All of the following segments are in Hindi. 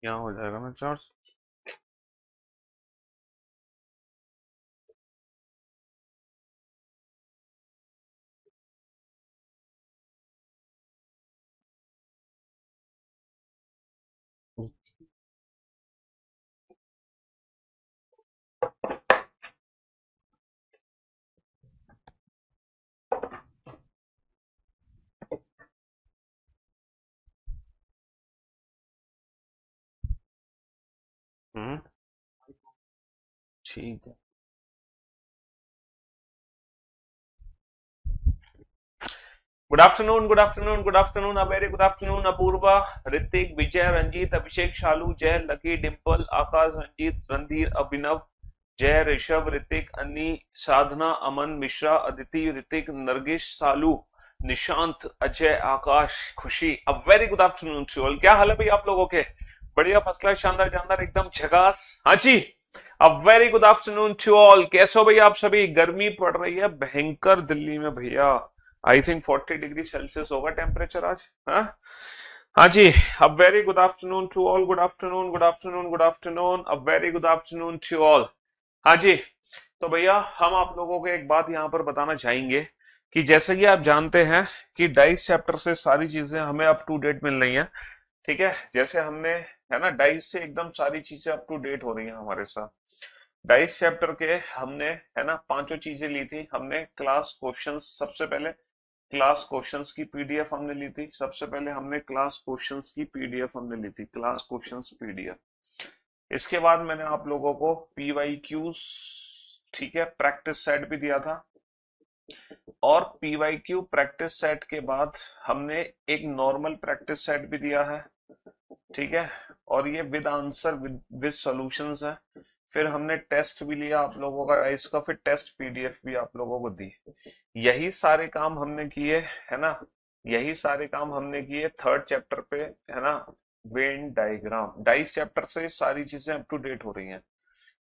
यहाँ हो जाएगा ना चार्ज। हम्म। ठीक है। Good afternoon, good afternoon, good afternoon, a very good afternoon Apurva, Hrithik, Vijay, Ranjit, Abhishek, Shalu, Jay, Lucky, Dimple, Akash, Ranjit, Randhir, Abhinav, Jay, Rishabh, Hrithik, अन्नी, साधना, अमन, मिश्रा, अदिति, ऋतिक, नरगिस, सालू, Nishant, Ajay, Akash, Khushi, a very good afternoon to all. क्या हाल है भाई आप लोगों के? बढ़िया, फर्स्ट क्लास, शानदार, जानदार, एकदम झकास। हाँ जी। A very good afternoon to all. कैसे हो भाई आप सभी? गर्मी पड़ रही है भयंकर दिल्ली में भैया। आई थिंक 40 डिग्री सेल्सियस होगा टेम्परेचर आज। हाँ। हाँ जी। A very good afternoon to all. Good afternoon, good afternoon, good afternoon, a very good afternoon to all. हाँ जी। तो भैया हम आप लोगों को एक बात यहाँ पर बताना चाहेंगे कि जैसे कि आप जानते हैं कि डाइस चैप्टर से सारी चीजें हमें अप टू डेट मिल रही हैं। ठीक है, जैसे हमने, है ना, डाइस से एकदम सारी चीजें अप टू डेट हो रही हैं हमारे साथ। डाइस चैप्टर के हमने, है ना, पांचों चीजें ली थी हमने। क्लास क्वेश्चंस, सबसे पहले क्लास क्वेश्चंस की पीडीएफ हमने ली थी। सबसे पहले हमने क्लास क्वेश्चंस की पीडीएफ हमने ली थी, क्लास क्वेश्चंस पीडीएफ। इसके बाद मैंने आप लोगों को पीवाई क्यूज, ठीक है, प्रैक्टिस सेट भी दिया था। और पीवाई क्यू प्रैक्टिस सेट के बाद हमने एक नॉर्मल प्रैक्टिस सेट भी दिया है। ठीक है। और ये विद आंसर, विद सॉल्यूशंस है। फिर हमने टेस्ट भी लिया आप लोगों का इसका, फिर टेस्ट पीडीएफ भी आप लोगों को दी। यही सारे काम हमने किए, है ना। यही सारे काम हमने किए थर्ड चैप्टर पे, है ना। वेन डायग्राम, डाइस चैप्टर से सारी चीजें अप टू डेट हो रही हैं।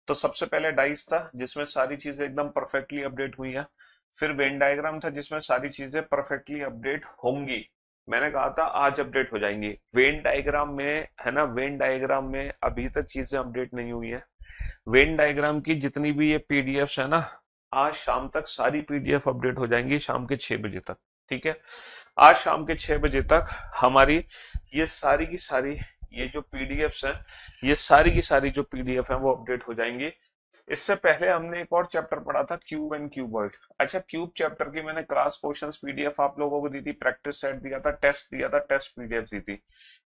तो सबसे पहले डाइस था जिसमें सारी चीजें एकदम परफेक्टली अपडेट हुई हैं। फिर वेन डायग्राम था जिसमें सारी चीजें परफेक्टली अपडेट होंगी। मैंने कहा था आज अपडेट हो जाएंगी। वेन डायग्राम में, है ना, वेन डायग्राम में अभी तक चीजें अपडेट नहीं हुई है। वेन डायग्राम की जितनी भी ये पीडीएफ है ना, आज शाम तक सारी पीडीएफ अपडेट हो जाएंगी, शाम के 6 बजे तक। ठीक है। आज शाम के 6 बजे तक हमारी ये सारी की सारी, ये जो पीडीएफ्स हैं, ये सारी की सारी जो पीडीएफ है वो अपडेट हो जाएंगी। इससे पहले हमने एक और चैप्टर पढ़ा था, क्यूब एंड क्यूबॉइड। अच्छा, क्यूब चैप्टर की मैंने क्लास क्वेश्चंस पीडीएफ आप लोगों को दी थी, प्रैक्टिस सेट दिया था, टेस्ट दिया था, टेस्ट पीडीएफ दी थी।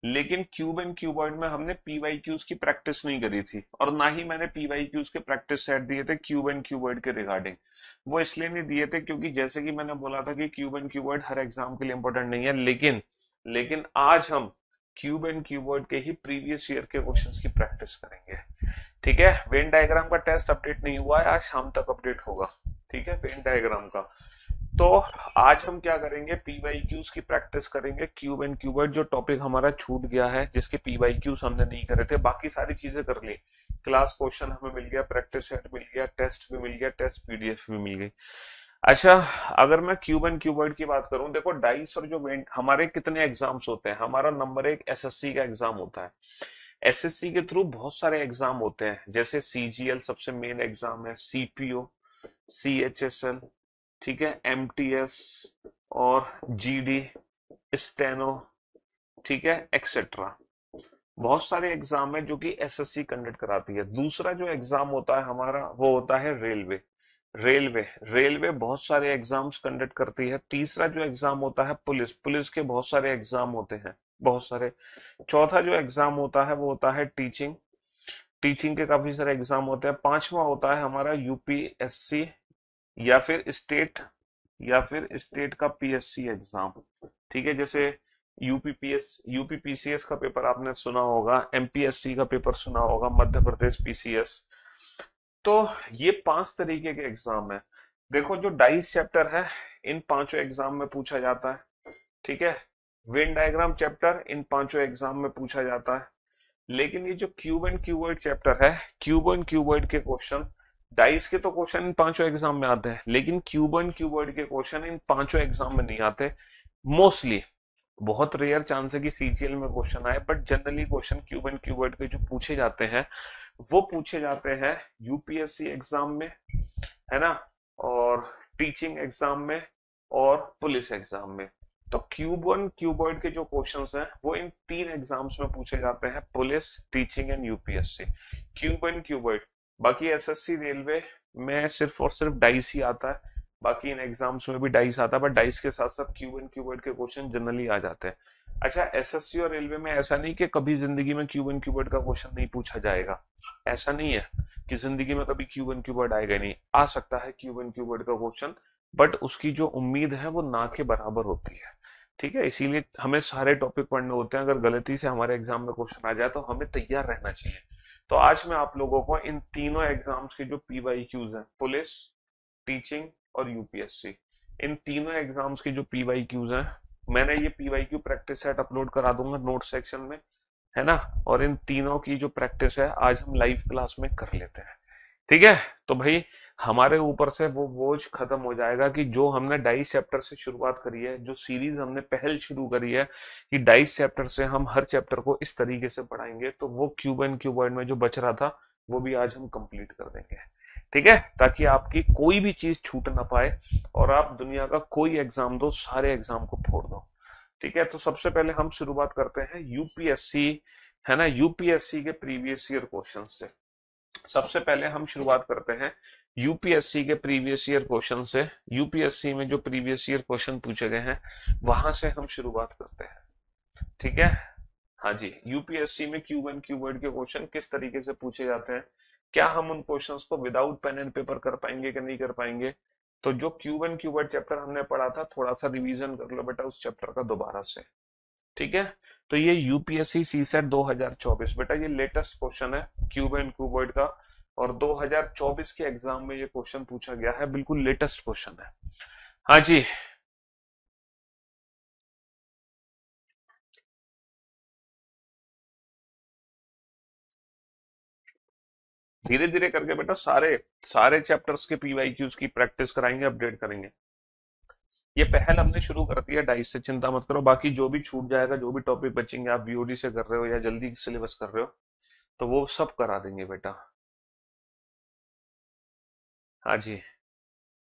लेकिन क्यूब एंड क्यूबॉइड में हमने पीवाई क्यूज की प्रैक्टिस नहीं करी थी, और ना ही मैंने पीवाई क्यूज के प्रैक्टिस सेट दिए थे क्यूब एंड क्यूबॉइड के रिगार्डिंग। वो इसलिए नहीं दिए थे क्योंकि जैसे कि मैंने बोला था कि cube and cuboid her exam के लिए इंपॉर्टेंट नहीं है, लेकिन लेकिन आज हम क्यूब एंड क्यूबॉइड के ही प्रीवियस ईयर के क्वेश्चंस की प्रैक्टिस करेंगे। ठीक है। वेन डायग्राम का टेस्ट अपडेट नहीं हुआ है, आज शाम तक अपडेट होगा। ठीक है, वेन डायग्राम का। तो आज हम क्या करेंगे, पीवाई क्यूज की प्रैक्टिस करेंगे। क्यूब एंड क्यूबॉइड जो टॉपिक हमारा छूट गया है, जिसके पीवाई क्यूज हमने नहीं करे थे, बाकी सारी चीजें कर ली। क्लास क्वेश्चन हमें मिल गया, प्रैक्टिस सेट मिल गया, टेस्ट भी मिल गया, टेस्ट पीडीएफ भी मिल गई। अच्छा, अगर मैं क्यूब एंड क्यूबॉइड की बात करूं, देखो डाइस और जो वेन, हमारे कितने एग्जाम्स होते हैं? हमारा नंबर एक एसएससी का एग्जाम होता है। एसएससी के थ्रू बहुत सारे एग्जाम होते हैं, जैसे सीजीएल सबसे मेन एग्जाम है, सीपीओ, सीएचएसएल, ठीक है, एमटीएस और जीडी, स्टेनो, ठीक है, एक्सेट्रा। बहुत सारे एग्जाम है जो कि एसएससी कंडक्ट कराती है। दूसरा जो एग्जाम होता है हमारा, वो होता है रेलवे। रेलवे रेलवे बहुत सारे एग्जाम्स कंडक्ट करती है। तीसरा जो एग्जाम होता है पुलिस, पुलिस के बहुत सारे एग्जाम होते हैं, बहुत सारे। चौथा जो एग्जाम होता है वो होता है टीचिंग, टीचिंग के काफी सारे एग्जाम होते हैं। पांचवा होता है हमारा यूपीएससी, या फिर स्टेट, या फिर स्टेट का पीएससी एग्जाम। ठीक है, जैसे यूपीपीसीएस का पेपर आपने सुना होगा, एमपीएससी का पेपर सुना होगा, मध्य प्रदेश पीसीएस। तो ये 5 तरीके के एग्जाम है। देखो जो डाइस चैप्टर है, इन पांचों एग्जाम में पूछा जाता है। ठीक है। वेन डायग्राम चैप्टर इन पांचों एग्जाम में पूछा जाता है। लेकिन ये जो क्यूब एंड क्यूबॉइड चैप्टर है, क्यूब एंड क्यूबॉइड के क्वेश्चन, डाइस के तो क्वेश्चन इन पांचों एग्जाम में आते हैं, लेकिन क्यूब एंड क्यूबॉइड के क्वेश्चन इन पांचों एग्जाम में नहीं आते। मोस्टली बहुत रेयर चांस है कि सीजीएल में क्वेश्चन आए, but generally question cube and cuboid के जो पूछे जाते हैं वो पूछे जाते हैं यूपीएससी एग्जाम में, है ना, और टीचिंग एग्जाम में और पुलिस एग्जाम में। तो क्यूब वन क्यूबॉइड के जो क्वेश्चंस हैं वो इन तीन एग्जाम्स में पूछे जाते हैं, police, teaching and UPSC, cube and cuboid. बाकी एसएससी रेलवे में सिर्फ और सिर्फ डाइस ही आता है, बाकी इन एग्जाम्स में भी डाइस आता है, बट डाइस के साथ साथ क्यूब एंड क्यूबॉइड के क्वेश्चन जनरली आ जाते हैं। अच्छा, एसएससी और रेलवे में ऐसा नहीं कि कभी जिंदगी में क्यूब एंड क्यूबॉइड का क्वेश्चन नहीं पूछा जाएगा, ऐसा नहीं है कि जिंदगी में कभी क्यूब एंड क्यूबॉइड आएगा नहीं, आ सकता है क्यूब एंड क्यूबॉइड का क्वेश्चन, बट उसकी जो उम्मीद है वो ना के बराबर होती है। ठीक है, इसीलिए हमें सारे टॉपिक पढ़ने होते हैं, अगर गलती से हमारे एग्जाम में क्वेश्चन आ जाए तो हमें तैयार रहना चाहिए। तो आज मैं आप लोगों को इन तीनों एग्जाम्स के जो पीवाईक्यूज हैं, पुलिस, टीचिंग और यूपीएससी, इन तीनों एग्जाम्स के जो पीवाईक्यूज हैं, मैंने ये पीवाईक्यू प्रैक्टिस सेट अपलोड करा दूंगा नोट सेक्शन में, है ना, और इन तीनों की जो प्रैक्टिस है आज हम लाइव क्लास में कर लेते हैं। ठीक है, तो भाई हमारे ऊपर से वो बोझ खत्म हो जाएगा कि जो हमने डाइस चैप्टर से शुरुआत करी है, जो सीरीज हमने पहल शुरू करी है कि डाइस चैप्टर से हम हर चैप्टर को इस तरीके से पढ़ाएंगे, तो वो क्यूब एंड क्यूबॉइड में जो बच रहा था वो भी आज हम कंप्लीट कर देंगे। ठीक है, ताकि आपकी कोई भी चीज छूट ना पाए और आप दुनिया का कोई एग्जाम दो, सारे एग्जाम को फोड़ दो। ठीक है, तो सबसे पहले हम शुरुआत करते हैं यूपीएससी, है ना, यूपीएससी के प्रीवियस ईयर क्वेश्चन से। सबसे पहले हम शुरुआत करते हैं यूपीएससी के प्रीवियस ईयर क्वेश्चन से। यूपीएससी में जो प्रीवियस ईयर क्वेश्चन पूछे गए हैं वहां से हम शुरुआत करते हैं। ठीक है, हाँ जी, यूपीएससी में क्यूब एंड क्यूबॉइड के क्वेश्चन किस तरीके से पूछे जाते हैं, क्या हम उन क्वेश्चंस को विदाउट पेन एंड पेपर कर पाएंगे कि नहीं कर पाएंगे। तो जो क्यूब एंड क्यूबॉइड चैप्टर हमने पढ़ा था, थोड़ा सा रिवीजन कर लो बेटा उस चैप्टर का दोबारा से। ठीक है, तो ये यूपीएससी सीसेट 2024 बेटा, ये लेटेस्ट क्वेश्चन है क्यूब एंड क्यूबॉइड का, और 2024 के एग्जाम में ये क्वेश्चन पूछा गया है, बिल्कुल लेटेस्ट क्वेश्चन है। हाँ जी, धीरे धीरे करके बेटा सारे सारे चैप्टर्स के पीवाईक्यूज की प्रैक्टिस कराएंगे, अपडेट करेंगे। ये पहल हमने शुरू कर दी है डाइस से, चिंता मत करो। बाकी जो भी छूट जाएगा, जो भी टॉपिक बचेंगे, आप बीओडी से कर रहे हो या जल्दी सिलेबस कर रहे हो, तो वो सब करा देंगे बेटा। हाँ जी,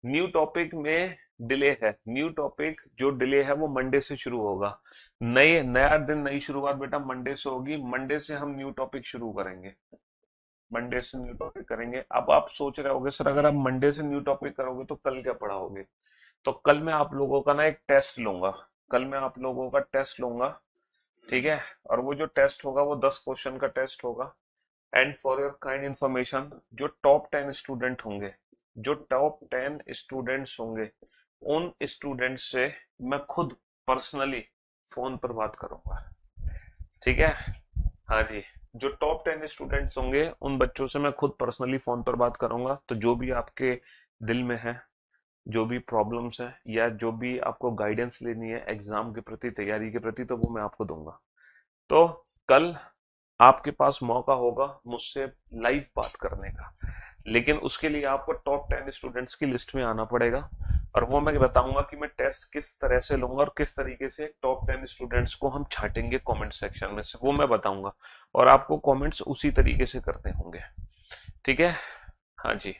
न्यू टॉपिक में डिले है, न्यू टॉपिक जो डिले है वो मंडे से शुरू होगा। नए नया दिन, नई शुरुआत बेटा मंडे से होगी, मंडे से हम न्यू टॉपिक शुरू करेंगे, मंडे से न्यू टॉपिक करेंगे। अब आप सोच रहे होगे सर अगर आप मंडे से न्यू टॉपिक करोगे तो कल क्या पढ़ाओगे। तो कल मैं आप लोगों का ना एक टेस्ट लूंगा, कल मैं आप लोगों का टेस्ट लूंगा। ठीक है, और वो जो टेस्ट होगा वो 10 क्वेश्चन का टेस्ट होगा। And for your kind information, जो टॉप 10 स्टूडेंट होंगे, जो टॉप 10 स्टूडेंट्स होंगे, उन स्टूडेंट्स से मैं खुद पर्सनली फोन पर बात करूंगा। ठीक है, हाँ जी, जो टॉप 10 स्टूडेंट्स होंगे उन बच्चों से मैं खुद पर्सनली फोन पर बात करूंगा। तो जो भी आपके दिल में है, जो भी प्रॉब्लम्स है, या जो भी आपको गाइडेंस लेनी है एग्जाम के प्रति, तैयारी के प्रति, तो वो मैं आपको दूंगा। तो कल आपके पास मौका होगा मुझसे लाइव बात करने का, लेकिन उसके लिए आपको टॉप 10 स्टूडेंट्स की लिस्ट में आना पड़ेगा, और वो मैं बताऊंगा कि मैं टेस्ट किस तरह से लूंगा और किस तरीके से टॉप 10 स्टूडेंट्स को हम छांटेंगे कमेंट सेक्शन में से, वो मैं बताऊंगा, और आपको कमेंट्स उसी तरीके से करने होंगे। ठीक है, हाँ जी,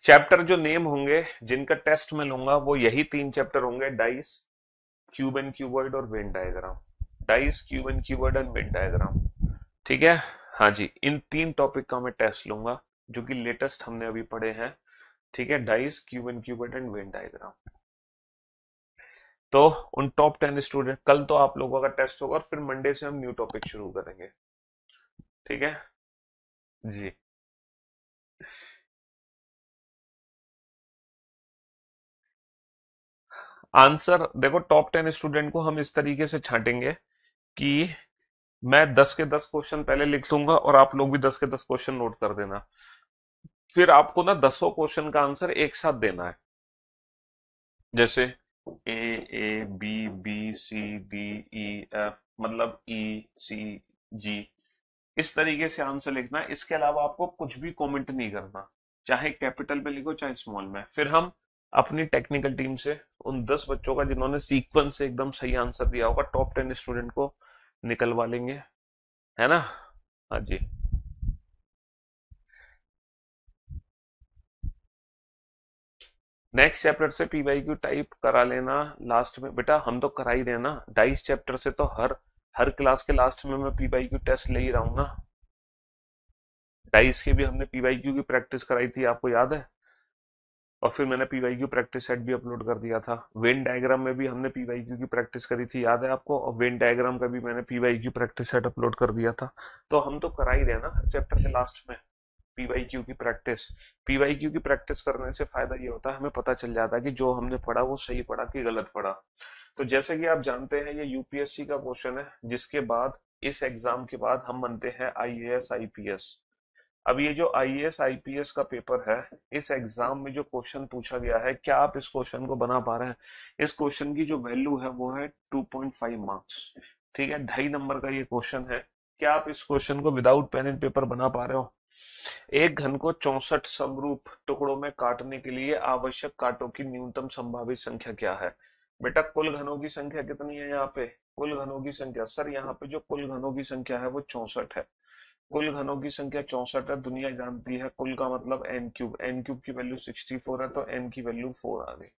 चैप्टर जो नेम होंगे जिनका टेस्ट में लूंगा वो यही 3 चैप्टर होंगे, डाइस, क्यूब एंड क्यूबॉइड और Venn diagram. Dice, cube and cuboid and when diagram. ठीक है, हाँ जी, इन 3 टॉपिक का मैं टेस्ट लूंगा जो कि लेटेस्ट हमने अभी पढ़े हैं। ठीक है, dice, cube and cuboid and Venn diagram. तो उन टॉप 10 स्टूडेंट, कल तो आप लोगों का टेस्ट होगा और फिर मंडे से हम न्यू टॉपिक शुरू करेंगे। ठीक है जी, आंसर देखो, टॉप 10 स्टूडेंट को हम इस तरीके से छांटेंगे कि मैं 10 के 10 क्वेश्चन पहले लिख लूंगा और आप लोग भी 10 के 10 क्वेश्चन नोट कर देना। फिर आपको ना 10 क्वेश्चन का आंसर एक साथ देना है, जैसे A, A B, B C D E F, मतलब ई सी जी, इस तरीके से आंसर लिखना है। इसके अलावा आपको कुछ भी कमेंट नहीं करना, चाहे कैपिटल में लिखो चाहे स्मॉल में। फिर हम अपनी टेक्निकल टीम से उन 10 बच्चों का जिन्होंने सीक्वेंस से एकदम सही आंसर दिया होगा, टॉप 10 स्टूडेंट को निकलवा लेंगे, है ना। हाँ जी। नेक्स्ट चैप्टर से पीवाईक्यू टाइप करा लेना लास्ट में। बेटा हम तो करा ही रहे हैं ना, डाइस चैप्टर से तो हर हर क्लास के लास्ट में मैं पीवाईक्यू टेस्ट ले ही रहा हूं ना। डाइस के भी हमने पीवाईक्यू की प्रैक्टिस कराई थी, आपको याद है। और फिर मैंने पीवाईक्यू प्रैक्टिस सेट भी अपलोड कर दिया था। वेन डायग्राम में भी हमने पीवाईक्यू की प्रैक्टिस करी थी, याद है आपको। और वेन डायग्राम का भी मैंने पीवाईक्यू प्रैक्टिस सेट अपलोड कर दिया था। तो हम तो करा ही रहे हैं ना हर चैप्टर के लास्ट में पीवाईक्यू की प्रैक्टिस। पीवाईक्यू की प्रैक्टिस करने से फायदा ये होता है, हमें पता चल जाता है कि जो हमने पढ़ा वो सही पढ़ा कि गलत पढ़ा। तो जैसे कि आप जानते हैं ये यूपीएससी का क्वेश्चन है, जिसके बाद इस एग्जाम के बाद हम बनते हैं आईएएस आईपीएस। अब ये जो आईएएस आईपीएस का पेपर है, इस एग्जाम में जो क्वेश्चन पूछा गया है, क्या आप इस क्वेश्चन को बना पा रहे हैं। इस क्वेश्चन की जो वैल्यू है वो है 2.5 मार्क्स। ठीक है, 2.5 नंबर का ये क्वेश्चन है। क्या आप इस क्वेश्चन को विदाउट पेन एंड पेपर बना पा रहे हो। एक घन को 64 समरूप टुकड़ों में काटने के लिए आवश्यक कांटों की न्यूनतम संभावित संख्या क्या है। बेटा कुल घनों की संख्या कितनी है यहाँ पे, कुल घनों की संख्या। सर यहाँ पे जो कुल घनों की संख्या है वो 64 है। कुल घनों की संख्या 64 है, दुनिया जानती है कुल का मतलब एन क्यूब। एन क्यूब की वैल्यू 64 है, तो एन की वैल्यू 4 आ गई।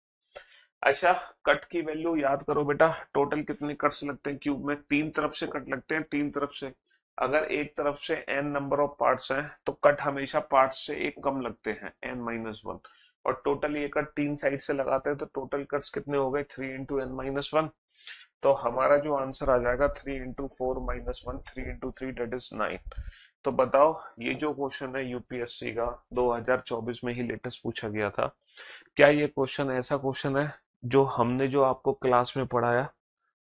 अच्छा, कट की वैल्यू याद करो बेटा, टोटल कितने कट्स लगते हैं क्यूब में। 3 तरफ से कट लगते हैं, 3 तरफ से। अगर एक तरफ से n नंबर ऑफ पार्ट्स हैं तो कट हमेशा पार्ट्स से एक कम लगते हैं, n-1। और टोटल ये कट 3 साइड से लगाते हैं, तो टोटल कट्स कितने हो गए, 3 इंटू n-1। तो हमारा जो आंसर आ जाएगा 3 इंटू 4-1, 3 इंटू 3 डेट इज 9। तो बताओ, ये जो क्वेश्चन है यूपीएससी का 2024 में ही लेटेस्ट पूछा गया था, क्या ये क्वेश्चन ऐसा क्वेश्चन है जो हमने जो आपको क्लास में पढ़ाया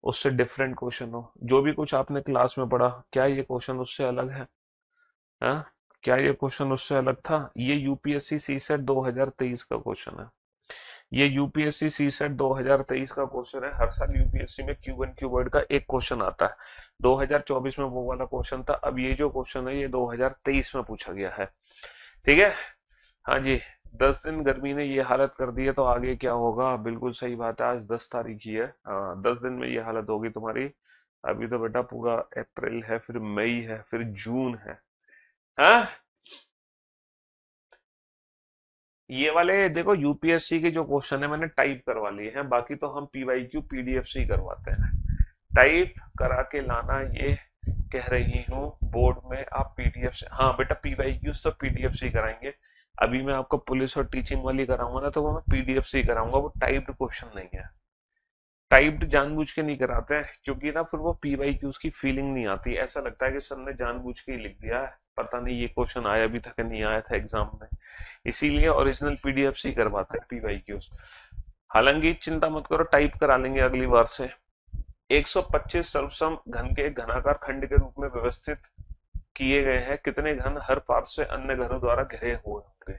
उससे डिफरेंट क्वेश्चन हो। जो भी कुछ आपने क्लास में पढ़ा, क्या ये क्वेश्चन उससे अलग है। हाँ, क्या ये क्वेश्चन उससे अलग था। ये यूपीएससी सी सेट 2023 का क्वेश्चन है। ये यूपीएससी सी सेट 2023 का क्वेश्चन है। हर साल यूपीएससी में क्यू एंड क्यू वर्ड का एक क्वेश्चन आता है। 2024 में वो वाला क्वेश्चन था, अब ये जो क्वेश्चन है ये 2023 में पूछा गया है। ठीक है। हाँ जी। 10 दिन गर्मी ने ये हालत कर दी है, तो आगे क्या होगा। बिल्कुल सही बात है, आज 10 तारीख ही है। हाँ, 10 दिन में ये हालत होगी तुम्हारी। अभी तो बेटा पूरा अप्रैल है, फिर मई है, फिर जून है। हाँ, ये वाले देखो यूपीएससी के जो क्वेश्चन है मैंने टाइप करवा लिए हैं, बाकी तो हम पीवाईक्यू पीडीएफ से ही करवाते हैं। टाइप करा के लाना, ये कह रही हूँ बोर्ड में आप पीडीएफ से। हाँ बेटा, पीवाईक्यूज तो पीडीएफ से ही कराएंगे। अभी मैं आपको पुलिस और टीचिंग वाली कराऊंगा ना, तो वो मैं पीडीएफ से ही कराऊंगा, वो टाइप्ड क्वेश्चन नहीं है। टाइप्ड जानबूझ के नहीं कराते हैं, क्योंकि ना फिर वो पीवाईक्यूज की फीलिंग नहीं आती। ऐसा लगता है कि सर ने जानबूझ के ही लिख दिया है, पता नहीं ये क्वेश्चन आया भी था कि नहीं आया था एग्जाम में। इसीलिए ओरिजिनल पीडीएफ से ही करवाते हैं पीवाईक्यूज। हालांकि चिंता मत करो, टाइप करा लेंगे अगली बार से। 125 सर्वसम घन के घनाकार खंड के रूप में व्यवस्थित किए गए हैं, कितने घन हर पार्श्व से अन्य घनों द्वारा घिरे हुए होंगे।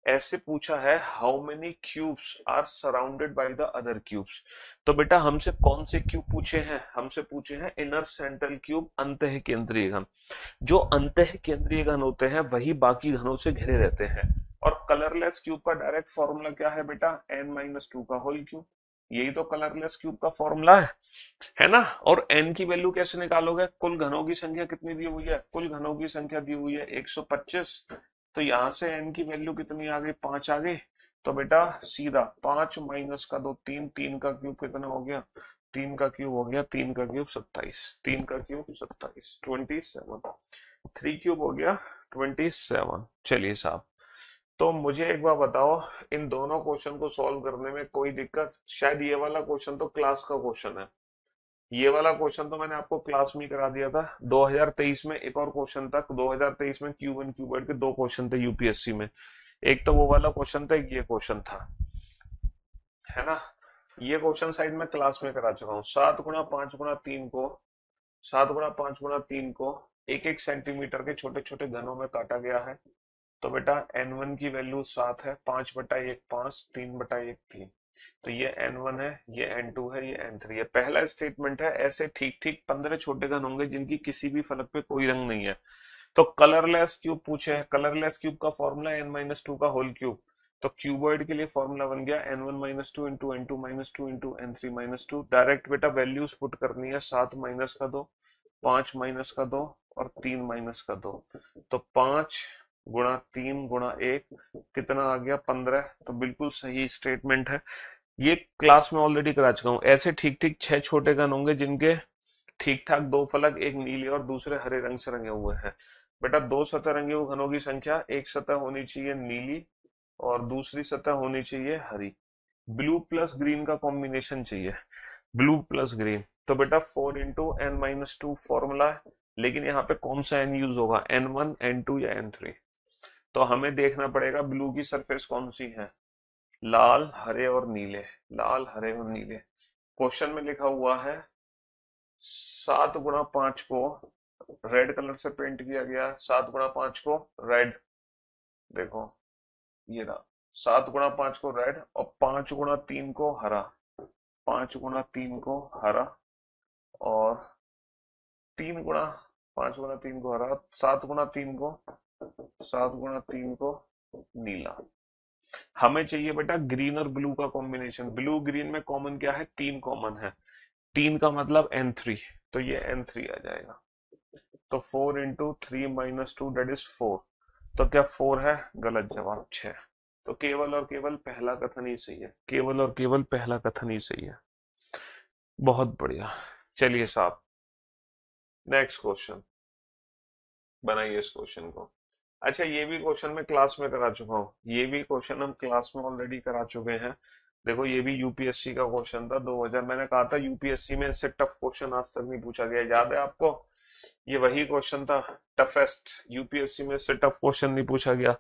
ऐसे पूछा है, how many cubes are surrounded by the other cubes. तो बेटा हमसे कौन से क्यूब पूछे हैं, हमसे पूछे हैं इनर सेंट्रल क्यूब, अंतः केंद्रीय घन। जो अंतः केंद्रीय घन होते हैं वही बाकी घनों से घिरे रहते हैं। और कलरलेस क्यूब का डायरेक्ट फॉर्मूला क्या है बेटा, n-2 का होल क्यूब। यही तो कलरलेस क्यूब का फॉर्मूला है ना। और n की वैल्यू कैसे निकालोगे, कुल घनों की संख्या कितनी दी हुई है, कुल घनों की संख्या दी हुई है 125। तो यहां से n की वैल्यू कितनी आ गई, 5 आ गई। तो बेटा सीधा 5 माइनस का 2 3, 3 का क्यूब कितना हो गया, 3 का क्यूब हो गया, 3 का क्यूब 27, 3 का क्यूब 27, 27। 3 क्यूब हो गया 27। चलिए साहब, तो मुझे एक बार बताओ, इन दोनों क्वेश्चन को सॉल्व करने में कोई दिक्कत। शायद ये वाला क्वेश्चन तो क्लास का क्वेश्चन है। ये वाला क्वेश्चन तो मैंने आपको क्लास में करा दिया था। 2023 में एक और क्वेश्चन था, 2023 में क्यू वन क्यू वर्ड के 2 क्वेश्चन थे यूपीएससी में। एक तो वो वाला क्वेश्चन था, एक ये क्वेश्चन था, है ना। ये क्वेश्चन साइड में क्लास में करा चुका हूँ। 7 गुणा 5 गुणा 3 को, 7 गुणा 5 गुणा 3 को 1-1 सेंटीमीटर के छोटे छोटे घनों में काटा गया है। तो बेटा n1 की वैल्यू 7 है, 5/1 5, 3/1 3। तो ये n1 है, ये n2 है, ये n3 है। पहला स्टेटमेंट है, ऐसे ठीक ठीक 15 छोटे घन होंगे जिनकी किसी भी फलक पे कोई रंग नहीं है। तो कलरलेस क्यूब पूछे हैं, कलरलेस क्यूब का फॉर्मूला n-2 का होल क्यूब। तो क्यूबॉइड के लिए फॉर्मूला बन गया n1 - 2 into n2 - 2 into n3 - 2। Direct बेटा वैल्यूज पुट करनी है, 7 माइनस का 2, 5 माइनस का 2 और 3 माइनस का 2। तो 5 गुणा 3 गुणा 1 कितना आ गया 15। तो बिल्कुल सही स्टेटमेंट है। ये क्लास में ऑलरेडी करा चुका हूं। ऐसे ठीक ठीक 6 छोटे गण होंगे जिनके ठीक ठाक 2 फलक, एक नीले और दूसरे हरे रंग से रंगे हुए हैं। बेटा 2 सतह रंगे हुए घनों की संख्या, एक सतह होनी चाहिए नीली और दूसरी सतह होनी चाहिए हरी। ब्लू प्लस ग्रीन का कॉम्बिनेशन चाहिए, ब्लू प्लस ग्रीन। तो बेटा 4 इंटू n - 2 फॉर्मूला है, लेकिन यहाँ पे कौन सा n यूज होगा, n1 n2 या n3। तो हमें देखना पड़ेगा ब्लू की सरफेस कौन सी है, लाल हरे और नीले, लाल हरे और नीले। क्वेश्चन में लिखा हुआ है 7 गुणा 5 को रेड कलर से पेंट किया गया, 7 गुणा 5 को रेड, देखो ये रहा, 7 गुणा 5 को रेड और 5 गुणा 3 को हरा, 5 गुणा 3 को हरा और 3 गुणा 5 गुणा 3 को हरा, 7 गुणा 3 को, 7 गुणा 3 को नीला। हमें चाहिए बेटा ग्रीन और ब्लू का कॉम्बिनेशन। ब्लू ग्रीन में कॉमन क्या है, 3 कॉमन है, 3 का मतलब n3, तो ये n3 आ जाएगा। तो 4 इंटू 3 माइनस 2 डेट इज 4। तो क्या 4 है, गलत जवाब 6। तो केवल और केवल पहला कथन ही सही है, केवल और केवल पहला कथन ही सही है। बहुत बढ़िया। चलिए साहब नेक्स्ट क्वेश्चन बनाइए इस क्वेश्चन को। अच्छा ये भी क्वेश्चन मैं क्लास में करा चुका हूँ, ये भी क्वेश्चन हम क्लास में ऑलरेडी करा चुके हैं। देखो ये भी यूपीएससी का क्वेश्चन था 2000, मैंने कहा था यूपीएससी में इससे टफ क्वेश्चन आज तक नहीं पूछा गया, याद है आपको। ये वही क्वेश्चन था टफेस्ट, यूपीएससी में इससे टफ क्वेश्चन नहीं पूछा गया।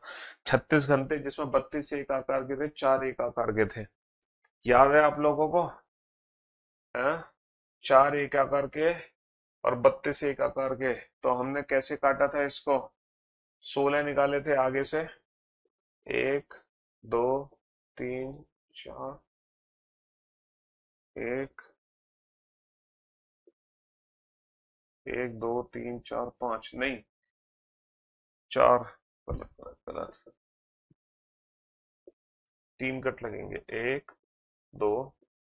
36 घंटे जिसमें 32 एक आकार के थे, 4 एक आकार के थे, याद है आप लोगों को, है 4 एक आकार के और 32 एक आकार के। तो हमने कैसे काटा था इसको, 16 निकाले थे आगे से, 1 2 3 4, 1 1 2 3 4 5 नहीं 4, गलत गलत गलत, 3 कट लगेंगे, 1 2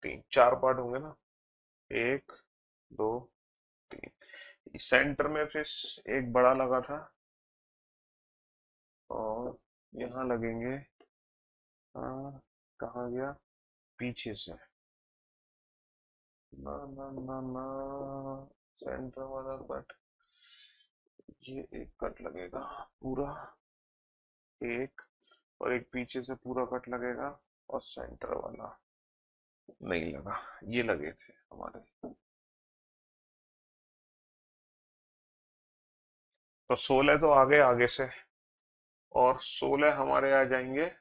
3, 4 पार्ट होंगे ना, 1 2 3। सेंटर में फिर एक बड़ा लगा था और यहाँ लगेंगे, कहाँ गया, पीछे से, ना ना ना ना, सेंटर वाला कट, ये एक कट लगेगा पूरा, एक और एक पीछे से पूरा कट लगेगा और सेंटर वाला नहीं लगा, ये लगे थे हमारे। तो 16 तो आ गए आगे से और 16 हमारे आ जाएंगे,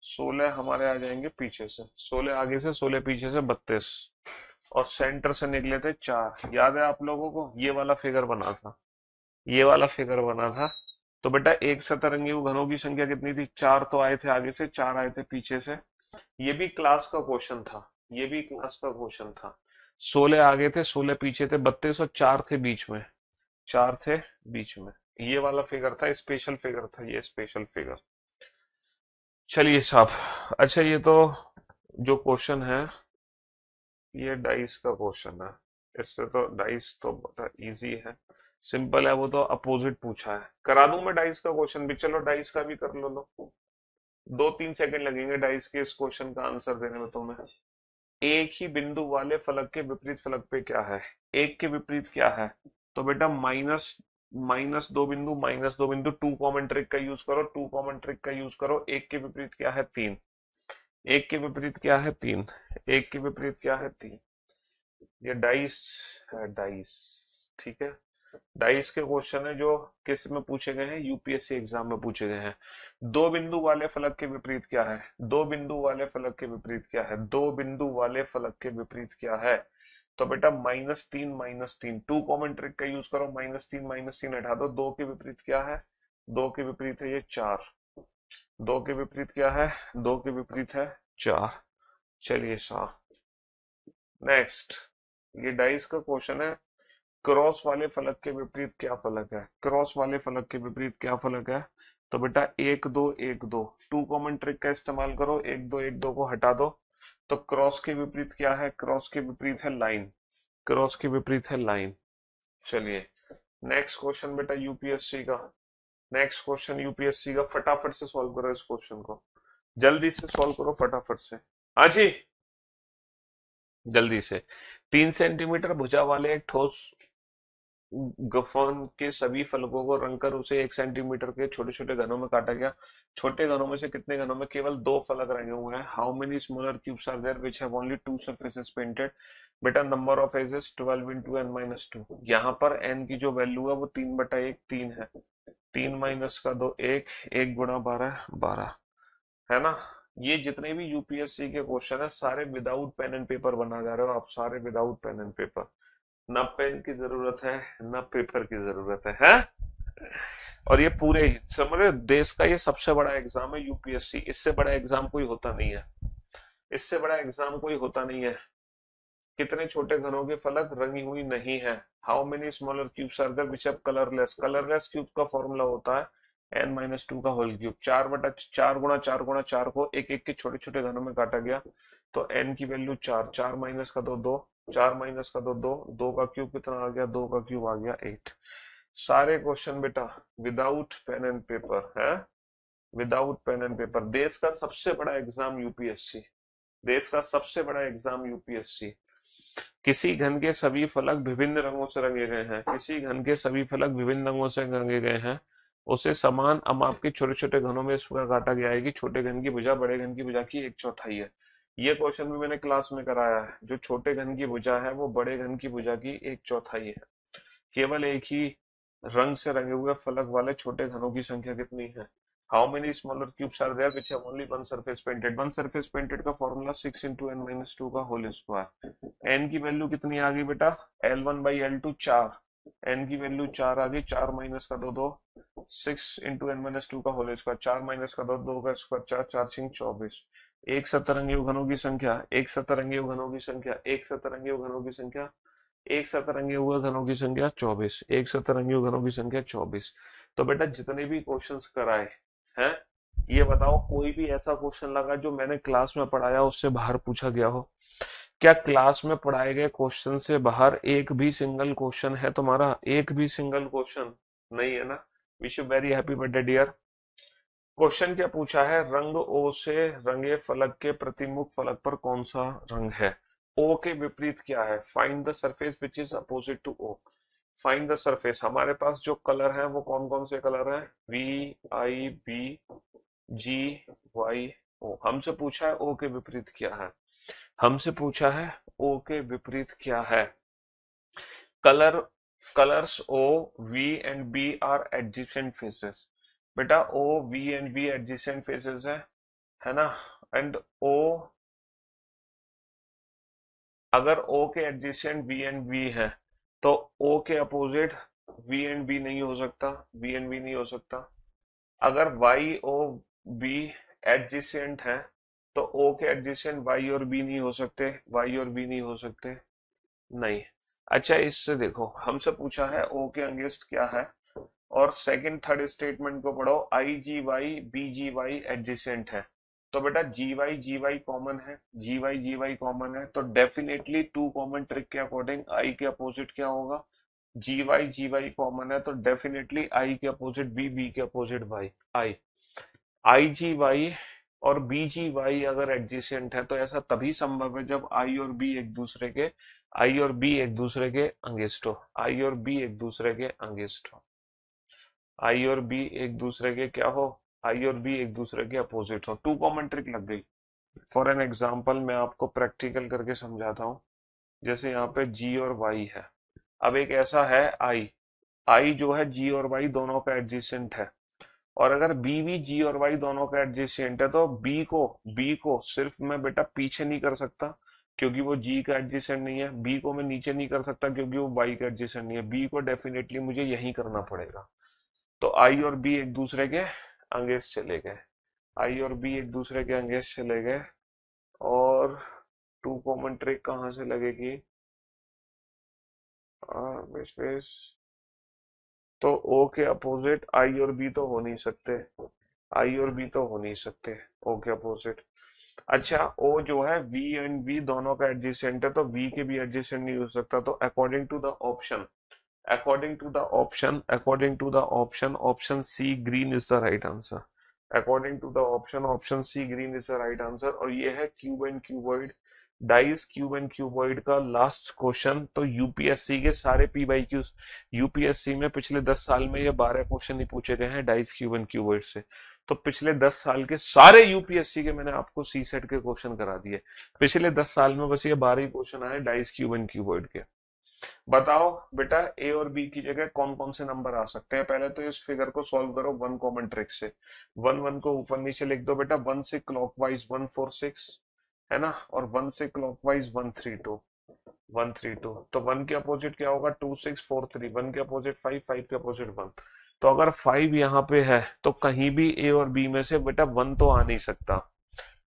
16 हमारे आ जाएंगे पीछे से, 16 आगे से 16 पीछे से 32 और सेंटर से निकले थे 4। याद है आप लोगों को, ये वाला फिगर बना था, ये वाला फिगर बना था। तो बेटा एक सतरंगी घनों की संख्या कितनी थी, 4 तो आए थे आगे से, 4 आए थे पीछे से। ये भी क्लास का क्वेश्चन था, ये भी क्लास का क्वेश्चन था। 16 आगे थे 16 पीछे थे, 32 और 4 थे बीच में, 4 थे बीच में। ये वाला फिगर था, स्पेशल फिगर था, ये स्पेशल फिगर। चलिए साहब, अच्छा ये तो जो क्वेश्चन है ये डाइस का क्वेश्चन है, इससे तो डाइस तो बड़ा इजी है, सिंपल है, वो तो अपोजिट पूछा है। करा दूं मैं डाइस का क्वेश्चन भी, चलो डाइस का भी कर लो। 2-3 सेकंड लगेंगे डाइस के इस क्वेश्चन का आंसर देने में तुम्हें। एक ही बिंदु वाले फलक के विपरीत फलक पे क्या है, एक के विपरीत क्या है। तो बेटा माइनस, माइनस दो बिंदु, 2 कॉमन ट्रिक का यूज करो, 2 कॉमन ट्रिक का यूज करो। एक के विपरीत क्या है, 3, एक के विपरीत क्या है 3, एक के विपरीत क्या है 3। ये डाइस है, डाइस, ठीक है। डाइस के क्वेश्चन है जो किस में पूछे गए हैं, यूपीएससी एग्जाम में पूछे गए हैं। दो बिंदु वाले फलक के विपरीत क्या है, दो बिंदु वाले फलक के विपरीत क्या है, दो बिंदु वाले फलक के विपरीत क्या है। तो बेटा -3 2 कॉमन ट्रिक का यूज करो, -3 हटा दो, दो के विपरीत क्या है, दो के विपरीत है ये 4, दो के विपरीत क्या है, दो के विपरीत है 4। चलिए साहब नेक्स्ट, ये डाइस का क्वेश्चन है, क्रॉस वाले फलक के विपरीत क्या फलक है, क्रॉस वाले फलक के विपरीत क्या फलक है। तो बेटा एक दो एक दो, टू कॉमन ट्रिक का इस्तेमाल करो, एक दो को हटा दो। तो क्रॉस के विपरीत क्या है? क्रॉस के विपरीत है लाइन, क्रॉस के विपरीत है लाइन। चलिए नेक्स्ट क्वेश्चन बेटा यूपीएससी का, नेक्स्ट क्वेश्चन यूपीएससी का, फटाफट से सॉल्व करो इस क्वेश्चन को, जल्दी से सॉल्व करो फटाफट से। हाँ जी, जल्दी से। 3 सेंटीमीटर भुजा वाले एक ठोस गफन के सभी फलकों को रंगकर उसे 1 सेंटीमीटर के छोटे छोटे घनों में काटा गया। छोटे घनों में से कितने घनों में केवल 2 फलक रंगे हुए हैं? How many smaller cubes are there which have only 2 surfaces painted? बेटा number of edges 12 into n minus two. यहाँ पर n की जो वैल्यू है वो 3/1 3 है, 3 - 2 1, 1 × 12 12, है ना? ये जितने भी यूपीएससी के क्वेश्चन है सारे विदाउट पेन एंड पेपर बना जा रहे हो आप, सारे विदाउट पेन एंड पेपर। ना पेन की जरूरत है ना पेपर की जरूरत है? और ये पूरे ही समझ रहे हो, देश का ये सबसे बड़ा एग्जाम है यूपीएससी, इससे बड़ा एग्जाम कोई होता नहीं है, इससे बड़ा एग्जाम कोई होता नहीं है। कितने छोटे घनों के फलक रंगी हुई नहीं है? How many smaller cubes are there which have colourless? Colourless cube का फॉर्मूला होता है n-2 का होल क्यूब। 4/4 को एक एक के छोटे छोटे घनों में काटा गया, तो n की वैल्यू 4, 4 माइनस का 2 2, 4 माइनस का 2 2, 2 का क्यूब कितना आ गया? 2 का क्यूब आ गया 8। सारे क्वेश्चन बेटा विदाउट पेन एंड पेपर है, विदाउट पेन एंड पेपर। देश का सबसे बड़ा एग्जाम यूपीएससी, देश का सबसे बड़ा एग्जाम यूपीएससी। किसी घन के सभी फलक विभिन्न रंगों से रंगे गए हैं, किसी घन के सभी फलक विभिन्न रंगों से रंगे गए हैं, उसे समान अमाप के छोटे छोटे घनों में इस प्रकार काटा गया है कि छोटे घन की भुजा बड़े घन की भुजा की 1/4 है। ये क्वेश्चन भी मैंने क्लास में कराया है। जो छोटे घन की भुजा है वो बड़े घन की भुजा की 1/4 है। केवल एक ही रंग से रंगे हुए फलक वाले छोटे घनों की संख्या कितनी है? How many smaller cubes are there which have only one surface painted? One surface painted का फॉर्मूला 6 इंटू n-2 का होल स्क्वायर। n की वैल्यू कितनी आ गई बेटा? L1/L2 4, n की वैल्यू 4 आ गई, 4 माइनस का 2 2, 6 इंटू n-2 का होल स्क्वायर, 4 माइनस का 2 2 का स्क्वायर, 4 4 6 24। एक सतरंगी घनों की संख्या, एक सतरंगी घनों की संख्या, एक सतरंगी घनों की संख्या, एक सतरंगी हुए घनों की संख्या 24, एक सतरंगी घनों की संख्या 24। तो बेटा जितने भी क्वेश्चंस कराए हैं, ये बताओ कोई भी ऐसा क्वेश्चन लगा जो मैंने क्लास में पढ़ाया उससे बाहर पूछा गया हो? क्या क्लास में पढ़ाए गए क्वेश्चन से बाहर एक भी सिंगल क्वेश्चन है तुम्हारा? एक भी सिंगल क्वेश्चन नहीं है ना? Wish you very happy birthday dear. Question क्या पूछा है? रंग ओ से रंगे फलक के प्रतिमुख फलक पर कौन सा रंग है? ओ के विपरीत क्या है? Find the surface which is opposite to O. Find the surface. हमारे पास जो कलर है वो कौन कौन से कलर हैं? VIB GY O। हमसे पूछा है ओ के विपरीत क्या है, हमसे पूछा है ओ के विपरीत क्या है। Colour, colours O, V and B are adjacent faces. बेटा O, V and B adjacent faces है ना? एंड O, अगर O के एडजेसेंट V एंड B है तो O के अपोजिट V एंड B नहीं हो सकता, V एंड B नहीं हो सकता। अगर YOB एडजेसेंट है तो O के एडजेसेंट Y और B नहीं हो सकते, Y और B नहीं हो सकते, नहीं। अच्छा इससे देखो, हमसे पूछा है O के अगेंस्ट क्या है, और सेकंड थर्ड स्टेटमेंट को पढ़ो, IGY BGY एडजेसेंट है। तो बेटा GY कॉमन है, GY कॉमन है, तो डेफिनेटली टू कॉमन ट्रिक के अकॉर्डिंग I के अपोजिट क्या होगा? GY कॉमन है तो डेफिनेटली I के अपोजिट B के अपोजिट Y I। IGY और BGY अगर एडजेसेंट है तो ऐसा तभी संभव है जब I और B एक दूसरे के, I और B एक दूसरे के अगेंस्ट हो, I और B एक दूसरे के अगेंस्ट हो, आई और बी एक दूसरे के क्या हो? आई और बी एक दूसरे के अपोजिट हो। टू कॉमन ट्रिक लग गई। फॉर एन एग्जाम्पल मैं आपको प्रैक्टिकल करके समझाता हूँ। जैसे यहाँ पे जी और वाई है, अब एक ऐसा है आई, आई जो है जी और वाई दोनों का एडजेसेंट है, और अगर बी भी जी और वाई दोनों का एडजेसेंट है तो बी को सिर्फ मैं बेटा पीछे नहीं कर सकता क्योंकि वो जी का एडजेसेंट नहीं है, बी को मैं नीचे नहीं कर सकता क्योंकि वो वाई का एडजेसेंट नहीं है, बी को डेफिनेटली मुझे यही करना पड़ेगा। तो आई और बी एक दूसरे के अंगेंस्ट चले गए, आई और बी एक दूसरे के अंगेंस्ट चले गए, और टू कॉमन ट्रिक कहाँ से लगेगी? तो ओ के अपोजिट आई और बी तो हो नहीं सकते, आई और बी तो हो नहीं सकते, ओ के अपोजिट। अच्छा ओ जो है वी एंड वी दोनों का एडजेसेंट है, तो वी के भी एडजेसेंट नहीं हो सकता, तो according to the option, according to the option C green is the right answer, according to the option C green is the right answer। और ये है cube and cuboid, dice cube and cuboid का लास्ट क्वेश्चन। तो यूपीएससी के सारे पी बाई क्यूज, यूपीएससी में पिछले 10 साल में ये 12 क्वेश्चन ही पूछे गए हैं डाइस क्यूब एंड क्यूबॉइड से। तो पिछले 10 साल के सारे यूपीएससी के मैंने आपको सी सेट के क्वेश्चन करा दिए, पिछले 10 साल में बस ये 12 क्वेश्चन आए डाइस क्यूब एंड क्यूबॉइड के। बताओ बेटा ए और बी की जगह कौन कौन से नंबर आ सकते हैं। पहले तो इस फिगर को सॉल्व करो वन कॉमन ट्रिक से। वन वन को ऊपर नीचे लिख दो बेटा, वन से क्लॉकवाइज 146 है ना, और वन से क्लॉकवाइज 132, 132। तो वन के अपोजिट क्या होगा, 2643, वन के अपोजिट 5, 5 के अपोजिट 1। तो अगर 5 यहाँ पे है तो कहीं भी ए और बी में से बेटा 1 तो आ नहीं सकता,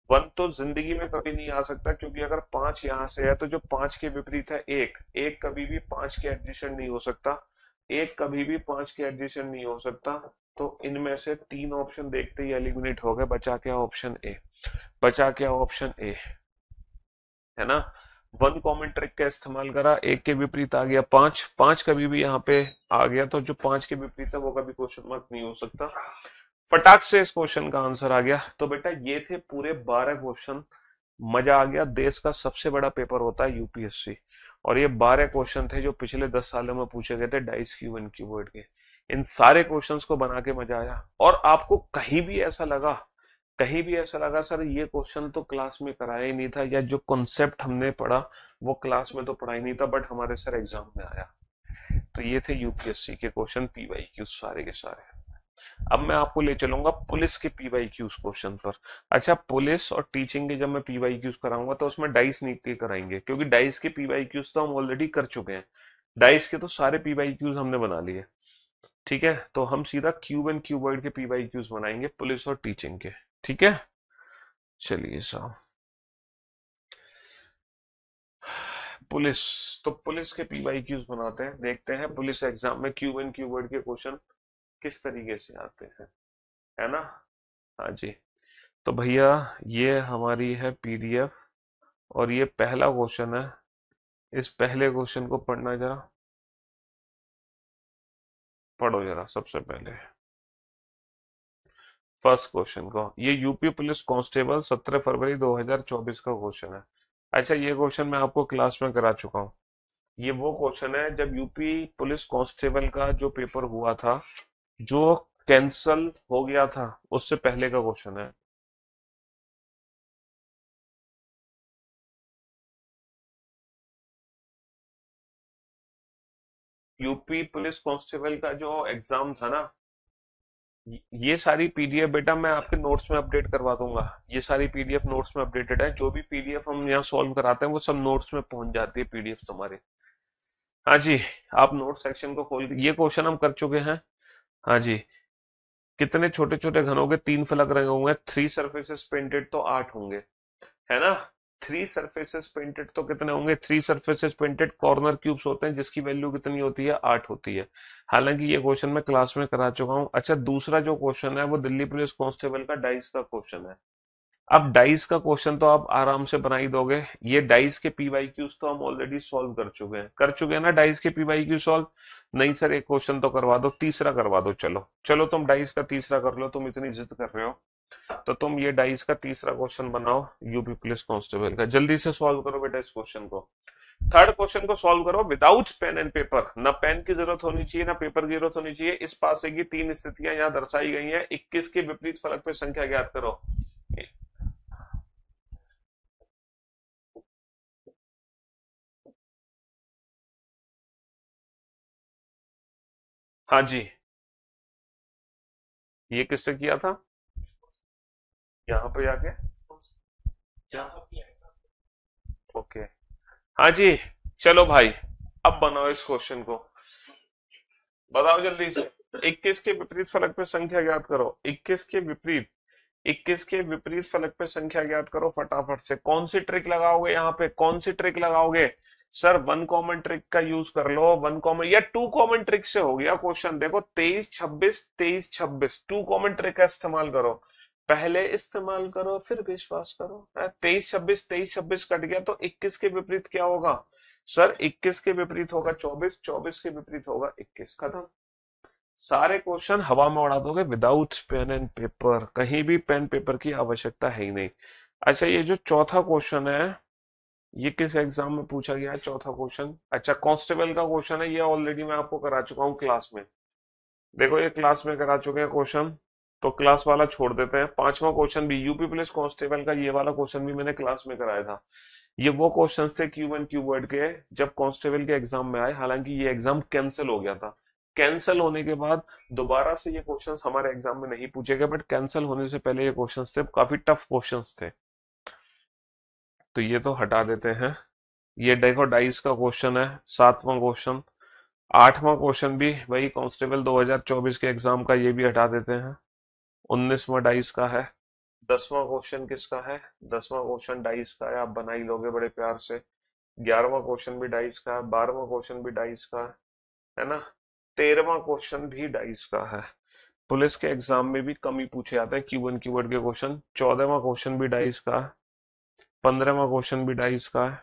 1 तो जिंदगी में कभी नहीं आ सकता, क्योंकि अगर 5 यहां से है तो जो 5 के विपरीत है एक, एक कभी भी 5 के एडजेसेंट नहीं हो सकता, एक कभी भी 5 के एडजेसेंट नहीं हो सकता। तो इनमें से 3 ऑप्शन देखते ही एलिमिनेट हो गए, बचा क्या ऑप्शन ए, बचा क्या ऑप्शन ए, है ना। वन कॉमन ट्रिक का इस्तेमाल करा, एक के विपरीत आ गया 5, 5 कभी भी यहाँ पे आ गया, तो जो 5 के विपरीत है वो कभी क्वेश्चन मार्क नहीं हो सकता। फटाक से इस क्वेश्चन का आंसर आ गया। तो बेटा ये थे पूरे 12 क्वेश्चन, मजा आ गया। देश का सबसे बड़ा पेपर होता है यूपीएससी, और ये 12 क्वेश्चन थे जो पिछले 10 सालों में पूछे गए थे डाइस क्यूब एंड क्यूबॉइड के। इन सारे क्वेश्चंस को बना के मजा आया। और आपको कहीं भी ऐसा लगा, कहीं भी ऐसा लगा सर ये क्वेश्चन तो क्लास में कराया ही नहीं था, या जो कॉन्सेप्ट हमने पढ़ा वो क्लास में तो पढ़ा ही नहीं था, बट हमारे सर एग्जाम में आया, तो ये थे यूपीएससी के क्वेश्चन पीवाईक्यू सारे के सारे। अब मैं आपको ले चलूंगा पुलिस के पीवाईक्यूज क्वेश्चन पर। अच्छा पुलिस और टीचिंग के जब मैं पीवाईक्यूज कराऊंगा तो उसमें डाइस नहीं के कराएंगे, क्योंकि डाइस के पीवाईक्यूज तो हम ऑलरेडी कर चुके हैं, डाइस के तो सारे पीवाईक्यूज हमने बना लिए, ठीक है। तो हम सीधा क्यूब एंड क्यूबॉइड के पीवाईक्यूज बनाएंगे पुलिस और टीचिंग के, ठीक है। चलिए साहब पुलिस, तो पुलिस के पीवाईक्यूज बनाते हैं, देखते हैं पुलिस एग्जाम में क्यूब एंड क्यूबॉइड के क्वेश्चन किस तरीके से आते हैं, है ना। हाँ जी, तो भैया ये हमारी है पीडीएफ, और ये पहला क्वेश्चन है। इस पहले क्वेश्चन को पढ़ना जरा, पढ़ो जरा सबसे पहले फर्स्ट क्वेश्चन को। ये यूपी पुलिस कांस्टेबल 17 फरवरी 2024 का क्वेश्चन है। अच्छा ये क्वेश्चन मैं आपको क्लास में करा चुका हूँ। ये वो क्वेश्चन है जब यूपी पुलिस कांस्टेबल का जो पेपर हुआ था, जो कैंसल हो गया था, उससे पहले का क्वेश्चन है। यूपी पुलिस कांस्टेबल का जो एग्जाम था ना, ये सारी पीडीएफ बेटा मैं आपके नोट्स में अपडेट करवा दूंगा। ये सारी पीडीएफ नोट्स में अपडेटेड है, जो भी पीडीएफ हम यहाँ सॉल्व कराते हैं वो सब नोट्स में पहुंच जाती है पीडीएफ तुम्हारे। हाँ जी, आप नोट सेक्शन को खोल, ये क्वेश्चन हम कर चुके हैं। हाँ जी, कितने छोटे छोटे घनों के 3 फलक रंगे होंगे, 3 सरफेसेस पेंटेड तो 8 होंगे, है ना। 3 सरफेसेस पेंटेड तो कितने होंगे, 3 सरफेसेस पेंटेड कॉर्नर क्यूब्स होते हैं, जिसकी वैल्यू कितनी होती है, 8 होती है। हालांकि ये क्वेश्चन मैं क्लास में करा चुका हूं। अच्छा दूसरा जो क्वेश्चन है वो दिल्ली पुलिस कांस्टेबल का डाइस का क्वेश्चन है। अब डाइस का क्वेश्चन तो आप आराम से बना ही दोगे, ये डाइस के पीवाईक्यूज तो हम ऑलरेडी सॉल्व कर चुके हैं ना डाइस के पीवाईक्यू सॉल्व। नहीं सर एक क्वेश्चन तो करवा दो, तीसरा करवा दो, चलो चलो तुम डाइस का तीसरा कर लो, तुम इतनी जिद कर रहे हो तो तुम ये डाइस का तीसरा क्वेश्चन बनाओ यूपी पुलिस कांस्टेबल का, जल्दी से सॉल्व करो बेटा इस क्वेश्चन को। थर्ड क्वेश्चन को सॉल्व करो विदाउट पेन एंड पेपर, ना पेन की जरूरत होनी चाहिए ना पेपर की जरूरत होनी चाहिए। इस पासे की 3 स्थितियां यहाँ दर्शाई गई हैं, 21 के विपरीत फलक पे संख्या ज्ञात करो। हाँ जी, ये किससे किया था, यहाँ पे जाके, ओके। हाँ जी, चलो भाई अब बनाओ इस क्वेश्चन को, बताओ जल्दी से। 21 के विपरीत फलक पे संख्या ज्ञात करो, 21 के विपरीत, 21 के विपरीत फलक पे संख्या ज्ञात करो फटाफट से। कौन सी ट्रिक लगाओगे यहाँ पे, कौन सी ट्रिक लगाओगे, सर वन कॉमन ट्रिक का यूज कर लो, वन कॉमन या टू कॉमन ट्रिक से हो गया क्वेश्चन। देखो 23 26 टू कॉमन ट्रिक का इस्तेमाल करो, पहले इस्तेमाल करो फिर विश्वास करो। 23 26 कट गया तो 21 के विपरीत क्या होगा? सर 21 के विपरीत होगा 24, 24 के विपरीत होगा 21। खत्म। सारे क्वेश्चन हवा में उड़ा दोगे विदाउट पेन एंड पेपर, कहीं भी पेन पेपर की आवश्यकता है ही नहीं। अच्छा ये जो चौथा क्वेश्चन है ये किस एग्जाम में पूछा गया है? चौथा क्वेश्चन, अच्छा कांस्टेबल का क्वेश्चन है, ये ऑलरेडी मैं आपको करा चुका हूँ क्लास में। देखो ये क्लास में करा चुके हैं क्वेश्चन, तो क्लास वाला छोड़ देते हैं। पांचवा क्वेश्चन भी यूपी पुलिस कांस्टेबल का, ये वाला क्वेश्चन भी मैंने क्लास में कराया था। ये वो क्वेश्चन थे Q1 Q वर्ड के, जब कांस्टेबल के एग्जाम में आए। हालांकि ये एग्जाम कैंसिल हो गया था। कैंसिल होने के बाद दोबारा से ये क्वेश्चंस हमारे एग्जाम में नहीं पूछे गए, बट कैंसिल होने से पहले ये क्वेश्चंस थे, काफी टफ क्वेश्चंस थे, तो ये तो हटा देते हैं। ये देखो डाइस का क्वेश्चन है, सातवां क्वेश्चन। आठवां क्वेश्चन भी वही कांस्टेबल 2024 के एग्जाम का, ये भी हटा देते हैं। 19वां डाइस का है। 10वां क्वेश्चन किसका है? 10वां क्वेश्चन डाइस का है, आप बना ही लोगे बड़े प्यार से। 11वां क्वेश्चन भी डाइस का है, 12वां क्वेश्चन भी डाइस का है ना? 13वां क्वेश्चन भी डाइस का है। पुलिस के एग्जाम में भी कम ही पूछे जाते हैं Q1 Q वर्ड के क्वेश्चन। 14वां क्वेश्चन भी डाइस का है। 15वां क्वेश्चन भी डाइस का है।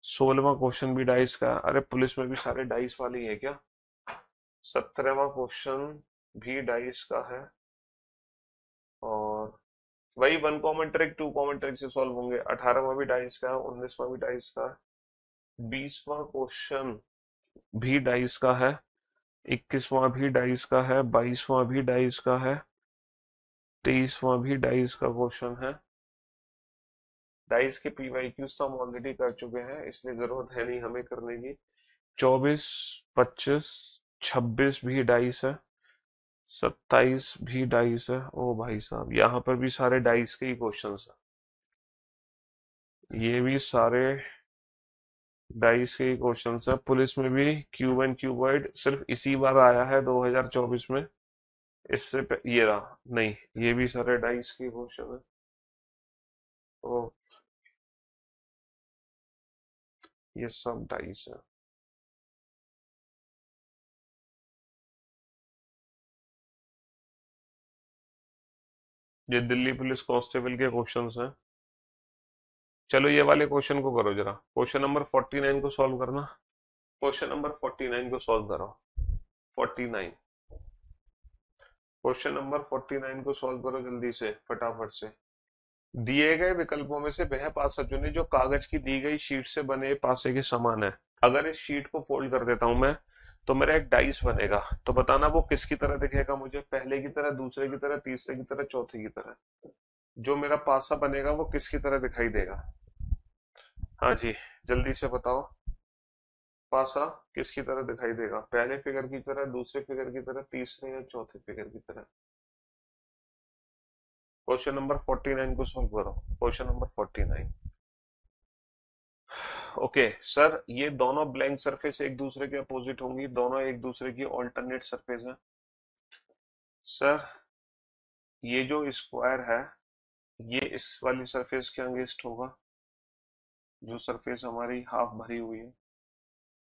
16वां क्वेश्चन भी डाइस का है। अरे पुलिस में भी सारे डाइस वाले ही है क्या? 17वां क्वेश्चन भी डाइस का है। और वही one common trick two common trick से सॉल्व होंगे। 18वां भी डाइस का है, 19वां भी डाइस का है, 20वां क्वेश्चन भी डाइस का है, 21वां भी डाइस का है, 22वां भी डाइस का है, 23वां भी डाइस का क्वेश्चन है। डाइस के PYQs तो हम ऑलरेडी कर चुके हैं, इसलिए जरूरत है नहीं हमें करने की। 24 25 26 भी डाइस है, 27 भी डाइस है। ओ भाई साहब यहाँ पर भी सारे डाइस के ही क्वेश्चंस हैं, ये भी सारे डाइस के ही क्वेश्चंस है। पुलिस में भी Q1 Q वर्ड सिर्फ इसी बार आया है 2024 में, इससे ये रहा नहीं, ये भी सारे डाइस के क्वेश्चन है। तो ये सब डाइस है। ये दिल्ली पुलिस कांस्टेबल के क्वेश्चंस हैं। चलो ये वाले क्वेश्चन को करो जरा, क्वेश्चन नंबर 49 को सॉल्व करना। क्वेश्चन नंबर 49 को सॉल्व करो। 49, क्वेश्चन नंबर 49 को सॉल्व करो जल्दी से फटाफट से। दिए गए विकल्पों में से वह पासा चुने जो कागज की दी गई शीट से बने पासे के समान है। अगर इस शीट को फोल्ड कर देता हूं मैं तो मेरा एक डाइस बनेगा, तो बताना वो किसकी तरह दिखेगा मुझे? पहले की तरह, दूसरे की तरह, तीसरे की तरह, चौथे की तरह। जो मेरा पासा बनेगा वो किसकी तरह दिखाई देगा? हाँ जी, जल्दी से बताओ। पासा किसकी तरह दिखाई देगा? पहले फिगर की तरह, दूसरे फिगर की तरह, तीसरे या चौथे फिगर की तरह? क्वेश्चन नंबर 49 को सॉल्व करो। Question number 49। ओके सर, ये दोनों ब्लैंक सरफेस एक दूसरे के अपोजिट होंगी, दोनों एक दूसरे की ऑल्टरनेट सरफेस है। सर ये जो स्क्वायर है ये इस वाली सरफेस के अगेंस्ट होगा, जो सरफेस हमारी हाफ भरी हुई है।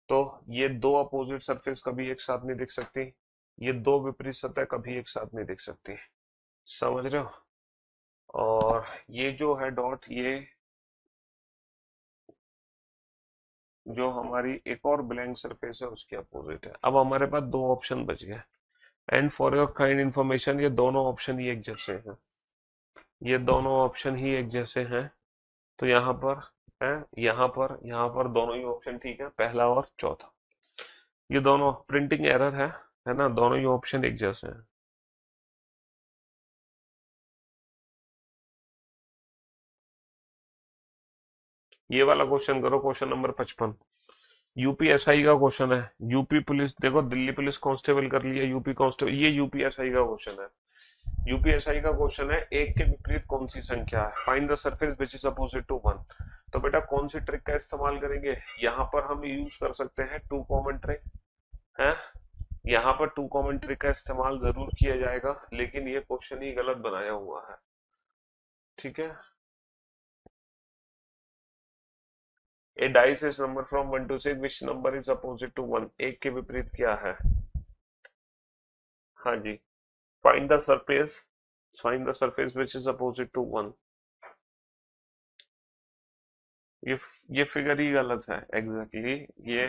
तो ये दो अपोजिट सरफेस कभी एक साथ नहीं दिख सकती, ये दो विपरीत सतह कभी एक साथ नहीं दिख सकती। समझ रहे हो? और ये जो है डॉट, ये जो हमारी एक और ब्लैंक सरफेस है उसके अपोजिट है। अब हमारे पास दो ऑप्शन बच गए, and for your kind information ये दोनों ऑप्शन ही एक जैसे हैं, ये दोनों ऑप्शन ही एक जैसे हैं। तो यहाँ पर है, यहाँ पर दोनों ही ऑप्शन ठीक है, पहला और चौथा। ये दोनों प्रिंटिंग एरर है ना? दोनों ही ऑप्शन एक जैसे हैं। ये वाला क्वेश्चन करो, क्वेश्चन नंबर 55। यूपीएसआई का क्वेश्चन है। यूपी पुलिस, देखो दिल्ली पुलिस कांस्टेबल कर लिया, यूपी कांस्टेबल, ये यूपीएसआई का क्वेश्चन है। यूपीएसआई का क्वेश्चन है, एक के विपरीत कौन सी संख्या है? Find the surface which is opposite to one. तो बेटा कौन सी ट्रिक का इस्तेमाल करेंगे? यहाँ पर हम यूज कर सकते हैं टू कॉमन ट्रिक है, यहाँ पर टू कॉमन ट्रिक का इस्तेमाल जरूर किया जाएगा, लेकिन ये क्वेश्चन ही गलत बनाया हुआ है। ठीक है, a dice is number from 1 to 6 which number is opposite to 1, एक के विपरीत क्या है? हाँ जी, find the surface, find the surface which is opposite to 1। ये ये फिगर ही गलत है, एग्जैक्टली ये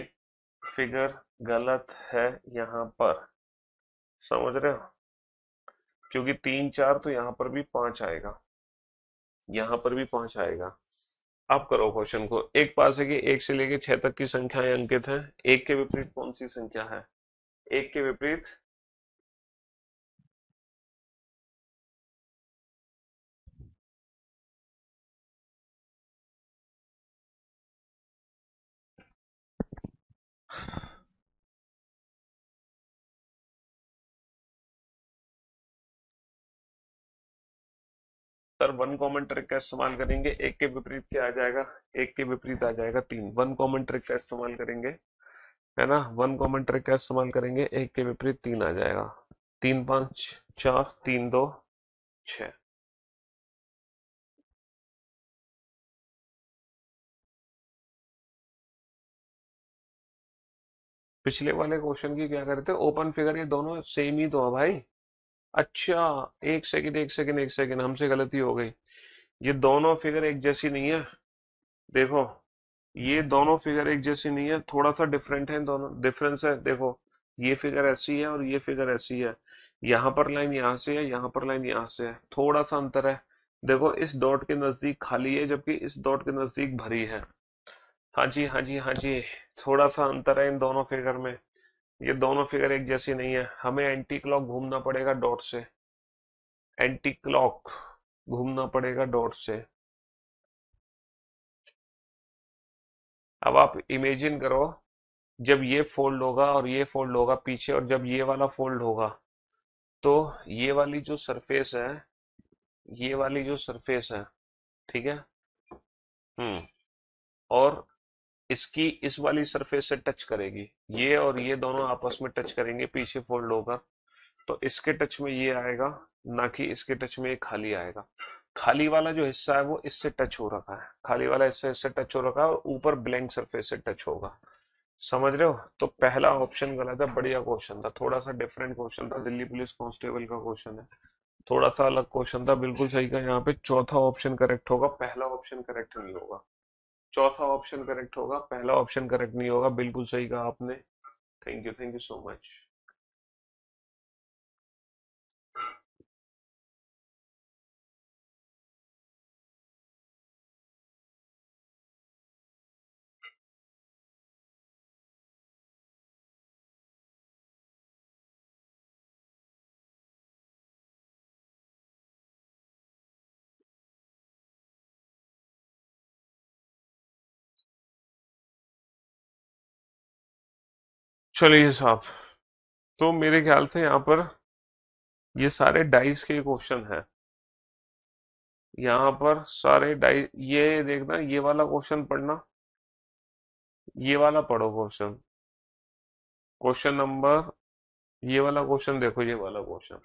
फिगर गलत है यहाँ पर, समझ रहे हो? क्योंकि 3 4 तो यहाँ पर भी 5 आएगा, यहाँ पर भी 5 आएगा। अब करो क्वेश्चन को। एक पास है कि 1 से लेके 6 तक की संख्याएं अंकित हैं, एक के विपरीत कौन सी संख्या है? एक के विपरीत सर वन कॉमन ट्रिक का इस्तेमाल करेंगे, एक के विपरीत क्या आ जाएगा? एक के विपरीत आ जाएगा 3। वन कॉमन ट्रिक का इस्तेमाल करेंगे, है ना, वन कॉमन ट्रिक का इस्तेमाल करेंगे, एक के विपरीत 3 आ जाएगा। 3 5 4, 3 2 6। पिछले वाले क्वेश्चन की क्या करते हैं, ओपन फिगर, ये दोनों सेम ही तो है भाई। अच्छा, एक सेकंड एक सेकंड एक सेकंड, हमसे गलती हो गई। ये दोनों फिगर एक जैसी नहीं है, देखो, ये दोनों फिगर एक जैसी नहीं है, थोड़ा सा डिफरेंट है, दोनों डिफरेंस है। देखो, ये फिगर ऐसी है और ये फिगर ऐसी है, यहाँ पर लाइन यहाँ से है, यहाँ पर लाइन यहाँ से है, थोड़ा सा अंतर है। देखो, इस डॉट के नजदीक खाली है जबकि इस डॉट के नजदीक भरी है। हाँ जी हाँ जी हाँ जी, थोड़ा सा अंतर है इन दोनों फिगर में। ये दोनों फिगर एक जैसी नहीं है, हमें एंटी क्लॉक घूमना पड़ेगा डॉट से, एंटी क्लॉक घूमना पड़ेगा डॉट से। अब आप इमेजिन करो, जब ये फोल्ड होगा और ये फोल्ड होगा पीछे, और जब ये वाला फोल्ड होगा, तो ये वाली जो सरफेस है, ये वाली जो सरफेस है, ठीक है, हम्म, और इसकी इस वाली सरफेस से टच करेगी, ये और ये दोनों आपस में टच करेंगे, पीछे फोल्ड होगा, तो इसके टच में ये आएगा, ना कि इसके टच में ये खाली आएगा। खाली वाला जो हिस्सा है वो इससे टच हो रखा है, खाली वाला हिस्सा इससे टच हो रखा है, और ऊपर ब्लैंक सरफेस से टच होगा। समझ रहे हो? तो पहला ऑप्शन गलत है, बढ़िया क्वेश्चन था, थोड़ा सा डिफरेंट क्वेश्चन था, दिल्ली पुलिस कांस्टेबल का क्वेश्चन है, थोड़ा सा अलग क्वेश्चन था, बिल्कुल सही का। यहाँ पे चौथा ऑप्शन करेक्ट होगा, पहला ऑप्शन करेक्ट नहीं होगा। चौथा ऑप्शन करेक्ट होगा, पहला ऑप्शन करेक्ट नहीं होगा, बिल्कुल सही कहा आपने। Thank you so much. चलिए साहब, तो मेरे ख्याल से यहाँ पर ये सारे डाइस के क्वेश्चन हैं, यहाँ पर सारे डाइस, ये देखना, ये वाला क्वेश्चन पढ़ना, ये वाला पढ़ो क्वेश्चन, क्वेश्चन नंबर, ये वाला क्वेश्चन देखो, ये वाला क्वेश्चन,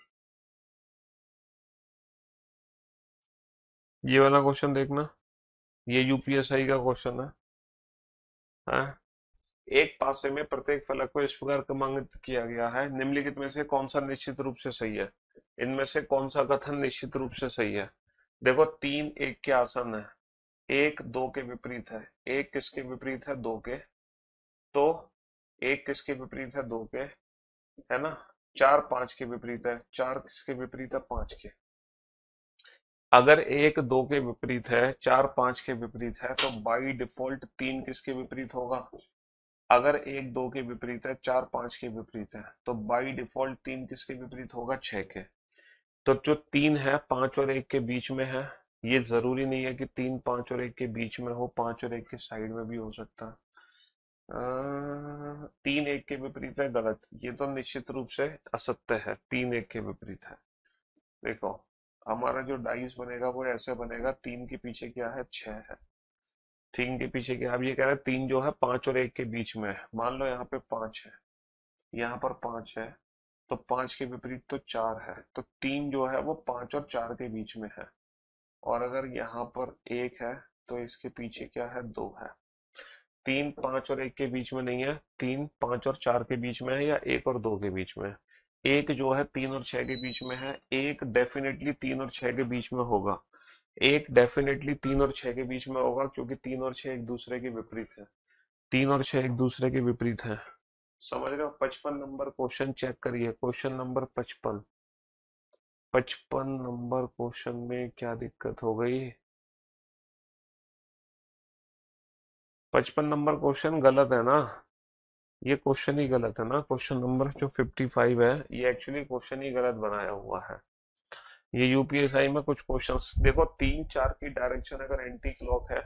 ये वाला क्वेश्चन देखना, ये यूपीएसआई का क्वेश्चन है। हाँ? एक पासे में प्रत्येक फलक को इस प्रकार क्रमांकित किया गया है, निम्नलिखित में से कौन सा निश्चित रूप से सही है? इनमें से कौन सा कथन निश्चित रूप से सही है? देखो, 3 1 के आसन है, 1 2 के विपरीत है, 1 किसके विपरीत है? 2 के, तो 1 किसके विपरीत है? 2 के, है ना। 4 5 के विपरीत है, 4 किसके विपरीत है? 5 के। अगर 1 2 के विपरीत है, 4 5 के विपरीत है, तो बाई डिफॉल्ट 3 किसके विपरीत होगा? अगर 1 2 के विपरीत है, 4 5 के विपरीत है, तो बाई डिफॉल्ट 3 किसके विपरीत होगा? 6 के। तो जो 3 है 5 और 1 के बीच में है, ये जरूरी नहीं है कि 3 5 और 1 के बीच में हो, 5 और 1 के साइड में भी हो सकता है। 3 1 के विपरीत है, गलत, ये तो निश्चित रूप से असत्य है, 3 1 के विपरीत है। देखो, हमारा जो डाइस बनेगा वो ऐसे बनेगा, 3 के पीछे क्या है? 6 है, 3 के पीछे क्या? अब ये कह रहा है 3 जो है 5 और 1 के बीच में है, मान लो यहाँ पे 5 है, यहाँ पर 5 है, तो 5 के विपरीत तो 4 है, तो 3 जो है वो 5 और 4 के बीच में है। और अगर यहाँ पर 1 है, तो इसके पीछे क्या है? 2 है। 3 5 और 1 के बीच में नहीं है, 3 5 और 4 के बीच में है, या 1 और 2 के बीच में है। एक जो है 3 और 6 के बीच में है, एक डेफिनेटली 3 और 6 के बीच में होगा, एक डेफिनेटली 3 और 6 के बीच में होगा, क्योंकि 3 और 6 एक दूसरे के विपरीत है, 3 और 6 एक दूसरे के विपरीत है। समझ रहे हो? 55 नंबर क्वेश्चन चेक करिए, क्वेश्चन नंबर 55। 55 नंबर क्वेश्चन में क्या दिक्कत हो गई? 55 नंबर क्वेश्चन गलत है ना? ये क्वेश्चन ही गलत है ना? क्वेश्चन नंबर जो 55 है, ये एक्चुअली क्वेश्चन ही गलत बनाया हुआ है। ये यूपीएसआई में कुछ क्वेश्चंस देखो, 3 4 की डायरेक्शन अगर एंटी क्लॉक है,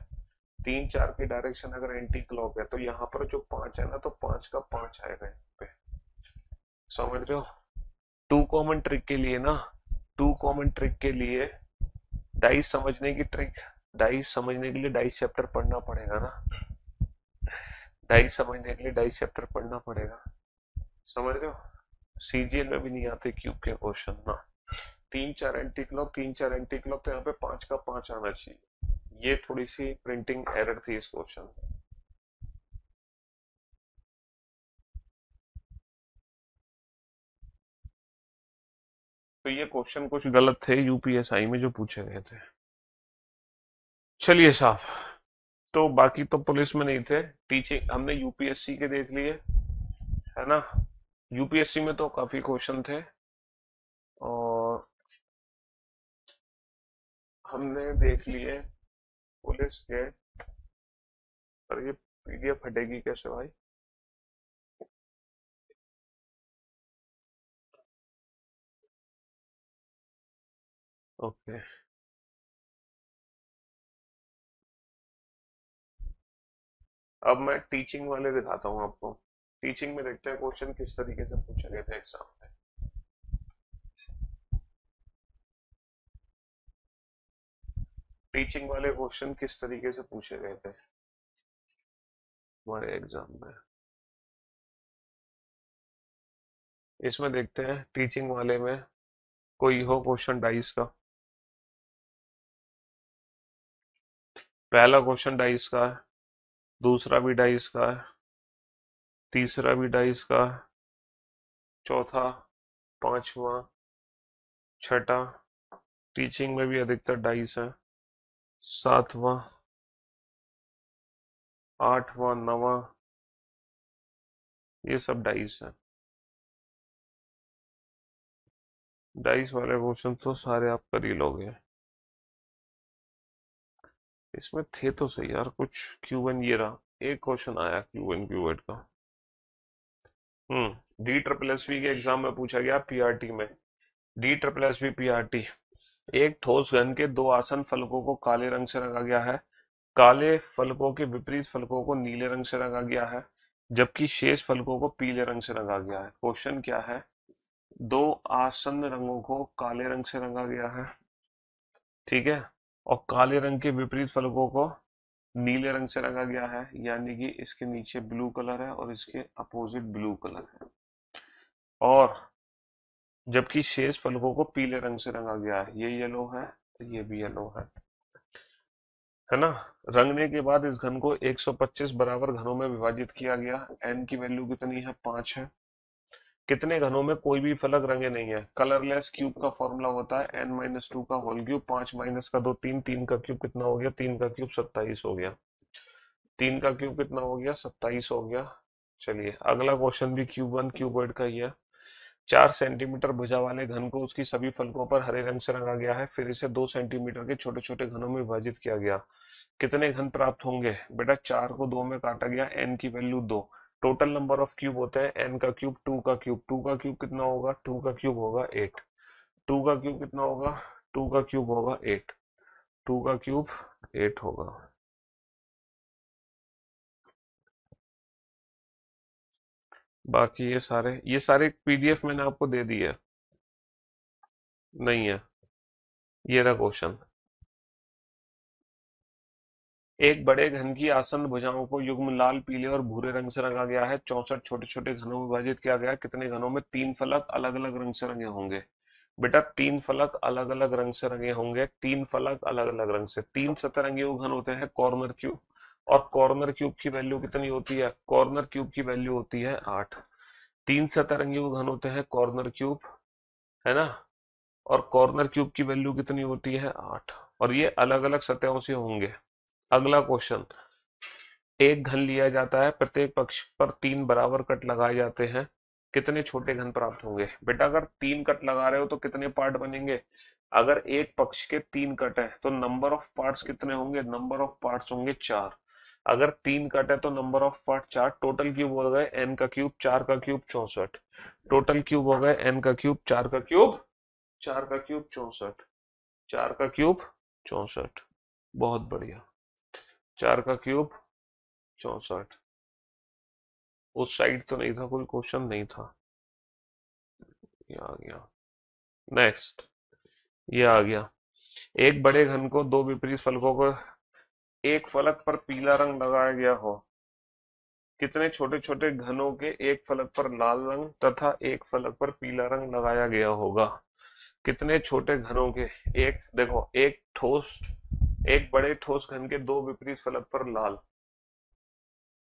3 4 की डायरेक्शन अगर एंटी क्लॉक है, तो यहाँ पर जो 5 है ना, तो 5 का 5 आएगा यहाँ पे। समझ रहे हो? टू कॉमन ट्रिक के लिए ना, टू कॉमन ट्रिक के लिए डाइस समझने की ट्रिक, डाइस समझने के लिए डाइस चैप्टर पढ़ना पड़ेगा ना, डाइस समझने के लिए डाइस चैप्टर पढ़ना पड़ेगा। समझ रहे हो? सीजीएल में भी नहीं आते क्यूब के क्वेश्चन ना। 3 4 एंटी क्लॉक, 3 4 एंटी क्लॉक, तो यहाँ पे 5 का 5 आना चाहिए। ये थोड़ी सी प्रिंटिंग एरर थी इस क्वेश्चन। तो ये क्वेश्चन कुछ गलत थे यूपीएसआई में जो पूछे गए थे। चलिए साहब, तो बाकी तो पुलिस में नहीं थे, टीचिंग हमने यूपीएससी के देख लिए, है ना? यूपीएससी में तो काफी क्वेश्चन थे, और हमने देख लिए पुलिस के। पर ये पीडीएफ हटेगी कैसे भाई? ओके, अब मैं टीचिंग वाले दिखाता हूँ आपको। टीचिंग में देखते हैं क्वेश्चन किस तरीके से पूछे गए थे एग्जाम में। टीचिंग वाले क्वेश्चन किस तरीके से पूछे गए थे हमारे एग्जाम में, इसमें देखते हैं टीचिंग वाले में कोई हो क्वेश्चन डाइस का। पहला क्वेश्चन डाइस का है, दूसरा भी डाइस का है, तीसरा भी डाइस का है, चौथा, पांचवा, छठा, टीचिंग में भी अधिकतर डाइस है, सातवां, आठवां, नवां, ये सब डाइस है। डाइस वाले क्वेश्चन तो सारे आप कर ही लोगे। इसमें थे तो सही यार कुछ क्यूएन, ये रहा एक क्वेश्चन आया क्यूएन क्यूएड का। डी ट्रिपल एस बी के एग्जाम में पूछा गया पीआरटी में। D triple S B PRT, एक ठोस घन के दो आसन फलकों को काले रंग से रंगा गया है, काले फलकों के विपरीत फलकों को नीले रंग से रंगा गया है, जबकि शेष फलकों को पीले रंग से रंगा गया है। क्वेश्चन क्या है? दो आसन्न रंगों को काले रंग से रंगा गया है, ठीक है, और काले रंग के विपरीत फलकों को नीले रंग से रंगा गया है, यानी कि इसके नीचे ब्लू कलर है और इसके अपोजिट ब्लू कलर है, और जबकि शेष फलकों को पीले रंग से रंगा गया है। ये येलो है, ये भी येलो है ना? रंगने के बाद इस घन को 125 बराबर घनों में विभाजित किया गया। एन की वैल्यू कितनी है? 5 है। कितने घनों में कोई भी फलक रंगे नहीं है? कलरलेस क्यूब का फॉर्मूला होता है n-2 का होल क्यूब, 5 माइनस का 2 3, 3 का क्यूब कितना हो गया? 3 का क्यूब 27 हो गया। 3 का क्यूब कितना हो गया? 27 हो गया। चलिए अगला क्वेश्चन भी क्यूब वन क्यूबॉइड का ही है। 4 सेंटीमीटर भुजा वाले घन को उसकी सभी फलकों पर हरे रंग से रंगा गया है, फिर इसे 2 सेंटीमीटर के छोटे छोटे घनों में विभाजित किया गया। कितने घन प्राप्त होंगे? बेटा 4 को 2 में काटा गया, एन की value 2। Total number of cube होते हैं एन का क्यूब, 2 का क्यूब, 2 का क्यूब कितना होगा? 2 का क्यूब होगा 8। 2 का क्यूब कितना होगा? 2 का क्यूब होगा 8। 2 का क्यूब 8 होगा। बाकी ये सारे पीडीएफ मैंने आपको दे दी है, नहीं है? ये रहा क्वेश्चन। एक बड़े घन की आसन्न भुजाओं को युग्म लाल, पीले और भूरे रंग से रंगा गया है, 64 छोटे छोटे घनों में विभाजित किया गया। कितने घनों में? 3 फलक अलग अलग रंग से रंगे होंगे। बेटा 3 फलक अलग अलग रंग से रंगे होंगे, 3 फलक अलग अलग रंग से। 3 सतरंगी वो घन होते हैं कॉर्नर क्यूब, और कॉर्नर क्यूब की वैल्यू कितनी होती है? कॉर्नर क्यूब की वैल्यू होती है 8। 3 सतरंगी घन होते हैं कॉर्नर क्यूब, है ना, और कॉर्नर क्यूब की वैल्यू कितनी होती है? 8। और ये अलग अलग सतहों से होंगे। अगला क्वेश्चन, एक घन लिया जाता है, प्रत्येक पक्ष पर 3 बराबर कट लगाए जाते हैं, कितने छोटे घन प्राप्त होंगे? बेटा अगर 3 कट लगा रहे हो तो कितने पार्ट बनेंगे? अगर एक पक्ष के 3 कट है तो नंबर ऑफ पार्ट्स कितने होंगे? नंबर ऑफ पार्ट्स होंगे 4। अगर 3 कट है तो number of part 4, total cube हो गए n का क्यूब, 4 का क्यूब 64। टोटल क्यूब हो गए n का क्यूब, 4 का क्यूब, 4 का क्यूब 64, 4 का क्यूब 64। बहुत बढ़िया, 4 का क्यूब 64। उस साइड तो नहीं था, कोई क्वेश्चन नहीं था। ये आ गया। नेक्स्ट, ये आ गया। एक बड़े घन को दो विपरीत फलकों को एक फलक पर पीला रंग लगाया गया हो, कितने छोटे छोटे घनों के एक फलक पर लाल रंग तथा एक फलक पर पीला रंग लगाया गया होगा? कितने छोटे घनों के, एक देखो, एक ठोस, एक बड़े ठोस घन के दो विपरीत फलक पर लाल,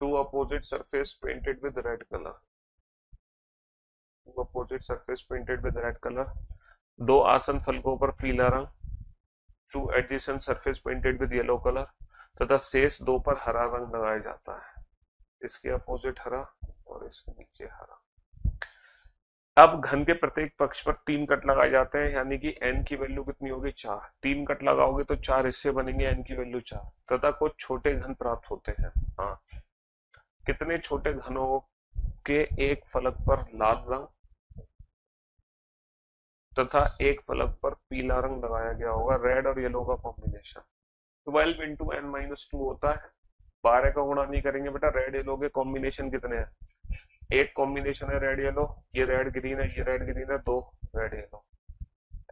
two opposite surface painted with red colour, two opposite surface painted with red colour, दो आसन फलकों पर पीला रंग, two adjacent surface painted with yellow colour, तथा शेष दो पर हरा रंग लगाया जाता है। इसके अपोजिट हरा और इसके नीचे हरा। अब घन के प्रत्येक पक्ष पर 3 कट लगाए जाते हैं, यानी कि n की वैल्यू कितनी होगी? 4। 3 कट लगाओगे तो 4 हिस्से बनेंगे, n की वैल्यू 4, तथा कुछ छोटे घन प्राप्त होते हैं। हाँ, कितने छोटे घनों के एक फलक पर लाल रंग तथा एक फलक पर पीला रंग लगाया गया होगा? रेड और येलो का कॉम्बिनेशन 12 इंटू n माइनस 2 होता है। 12 का गुणा नहीं करेंगे बेटा। रेड येलो के कॉम्बिनेशन कितने हैं? एक कॉम्बिनेशन है रेड येलो, ये रेड ग्रीन है, ये रेड ग्रीन है, 2 रेड येलो।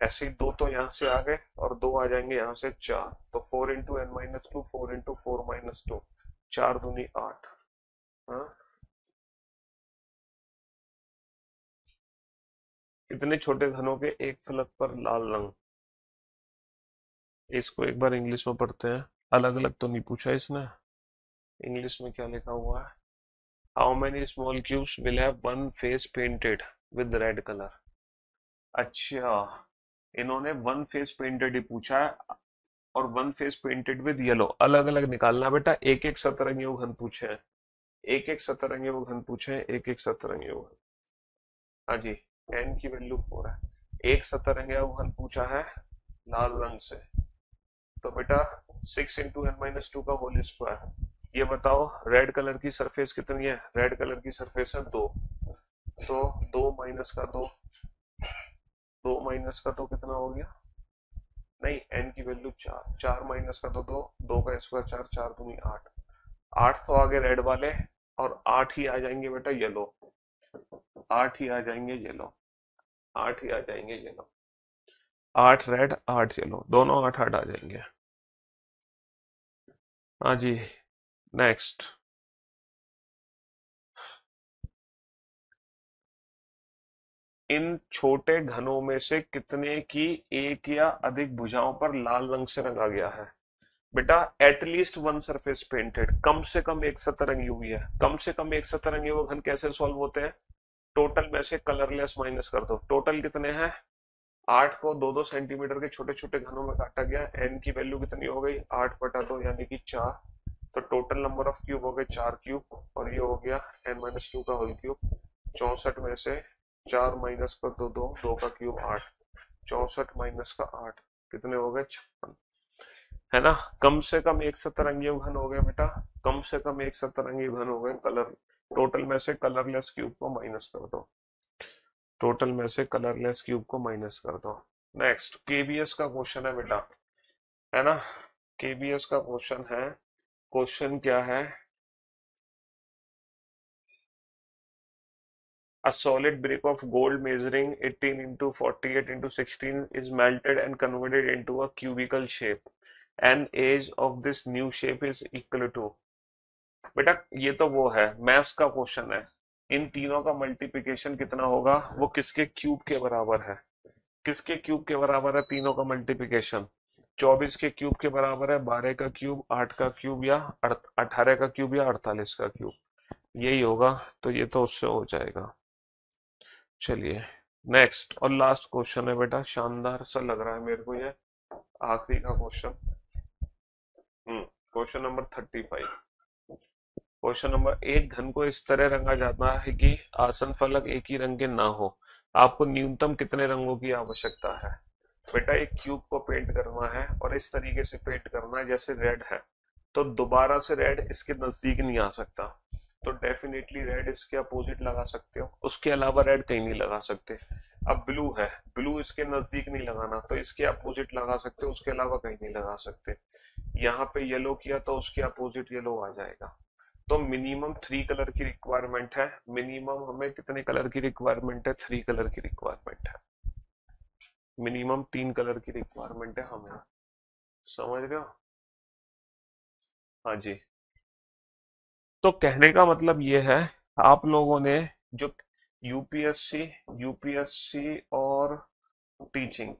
ऐसे ही 2 तो यहाँ से आ गए और 2 आ जाएंगे यहाँ से 4, तो 4 into n minus 2, 4 into 4 minus 2, 4 दूनी 8। हाँ, कितने छोटे घनों के एक फलक पर लाल रंग? इसको एक बार इंग्लिश में पढ़ते हैं, अलग अलग तो नहीं पूछा इसने। इंग्लिश में क्या लिखा हुआ है? How many small cubes will have one face painted with red colour? अच्छा, इन्होंने वन फेस पेंटेड ही पूछा है और one face painted with yellow, अलग अलग निकालना बेटा। एक एक सतरंगी घन पूछे हैं, एक एक सतरंगी घन पूछे हैं, एक एक सतरंगी घन। हाँ जी, n की वैल्यू 4 है। एक सतरंगी घन पूछा है लाल रंग से, तो बेटा 6 इंटू n माइनस 2 का होल स्क्वायर। ये बताओ रेड कलर की सरफेस कितनी है? रेड कलर की सरफेस है 2, तो 2 माइनस का 2, 2 माइनस का 2 कितना हो गया? नहीं, n की वैल्यू 4, 4 माइनस का 2, 2, 2 का स्क्वायर 4, 4 दूनी 8, 8 तो आगे रेड वाले और 8 ही आ जाएंगे बेटा येलो, 8 ही आ जाएंगे येलो, 8 ही आ जाएंगे येलो। 8 रेड 8 येलो, दोनों 8 8 आ जाएंगे। हाँ जी, नेक्स्ट। इन छोटे घनों में से कितने की एक या अधिक भुजाओं पर लाल रंग से रंगा गया है? बेटा एटलीस्ट वन सरफेस पेंटेड, कम से कम एक सतरंगी हुई है। कम से कम एक सतरंगी वो घन कैसे सॉल्व होते हैं? टोटल में से कलरलेस माइनस कर दो। टोटल कितने हैं? 8 को 2-2 सेंटीमीटर के छोटे छोटे घनों में काटा गया। n की वैल्यू कितनी हो गई? 8 बटा 2 यानी कि 4। तो टोटल नंबर ऑफ क्यूब हो गए 4 क्यूब, और ये हो गया n माइनस 2 का होल क्यूब। 64 में से 4 माइनस कर दो 2, 2 का क्यूब 8, 64 माइनस का 8 कितने हो गए? 56, है ना। कम से कम एक सतरंगी घन हो गए बेटा, कम से कम एक सतरंगी घन हो गए। कलर, टोटल में से कलरलेस क्यूब को माइनस कर दो, टोटल में से कलरलेस क्यूब को माइनस कर दो। नेक्स्ट केबीएस का क्वेश्चन है बेटा, है ना। केबीएस का क्वेश्चन है। क्वेश्चन क्या है? A solid brick of gold measuring 18 into 48 into 16 is melted and converted into a cubical shape. And age of this new shape is equal to। बेटा ये तो वो है, मैथ्स का क्वेश्चन है। इन तीनों का मल्टीप्लिकेशन कितना होगा? वो किसके क्यूब के बराबर है? किसके क्यूब के बराबर है तीनों का मल्टीप्लिकेशन? 24 के क्यूब के बराबर है 12 का क्यूब, 8 का क्यूब या 18 का क्यूब या 48 का क्यूब, यही होगा। तो ये तो उससे हो जाएगा। चलिए नेक्स्ट और लास्ट क्वेश्चन है बेटा, शानदार सा लग रहा है मेरे को ये, आखिरी का question. Question number 35। Question number, एक घन को इस तरह रंगा जाता है कि आसन फलक एक ही रंग के ना हो, आपको न्यूनतम कितने रंगों की आवश्यकता है? बेटा एक क्यूब को पेंट करना है और इस तरीके से पेंट करना है, जैसे रेड है तो दोबारा से रेड इसके नजदीक नहीं आ सकता, तो डेफिनेटली रेड इसके अपोजिट लगा सकते हो, उसके अलावा रेड कहीं नहीं लगा सकते। अब ब्लू है, ब्लू इसके नजदीक नहीं लगाना, तो इसके अपोजिट लगा सकते हो, उसके अलावा कहीं नहीं लगा सकते। यहाँ पे येलो किया तो उसके अपोजिट येलो आ जाएगा। तो मिनिमम 3 कलर की रिक्वायरमेंट है। मिनिमम हमें कितने कलर की रिक्वायरमेंट है? 3 कलर की रिक्वायरमेंट है। मिनिमम 3 कलर की रिक्वायरमेंट है हमें, समझ रहे हो? हाँ जी। तो कहने का मतलब ये है, आप लोगों ने जो यूपीएससी यूपीएससी और टीचिंग,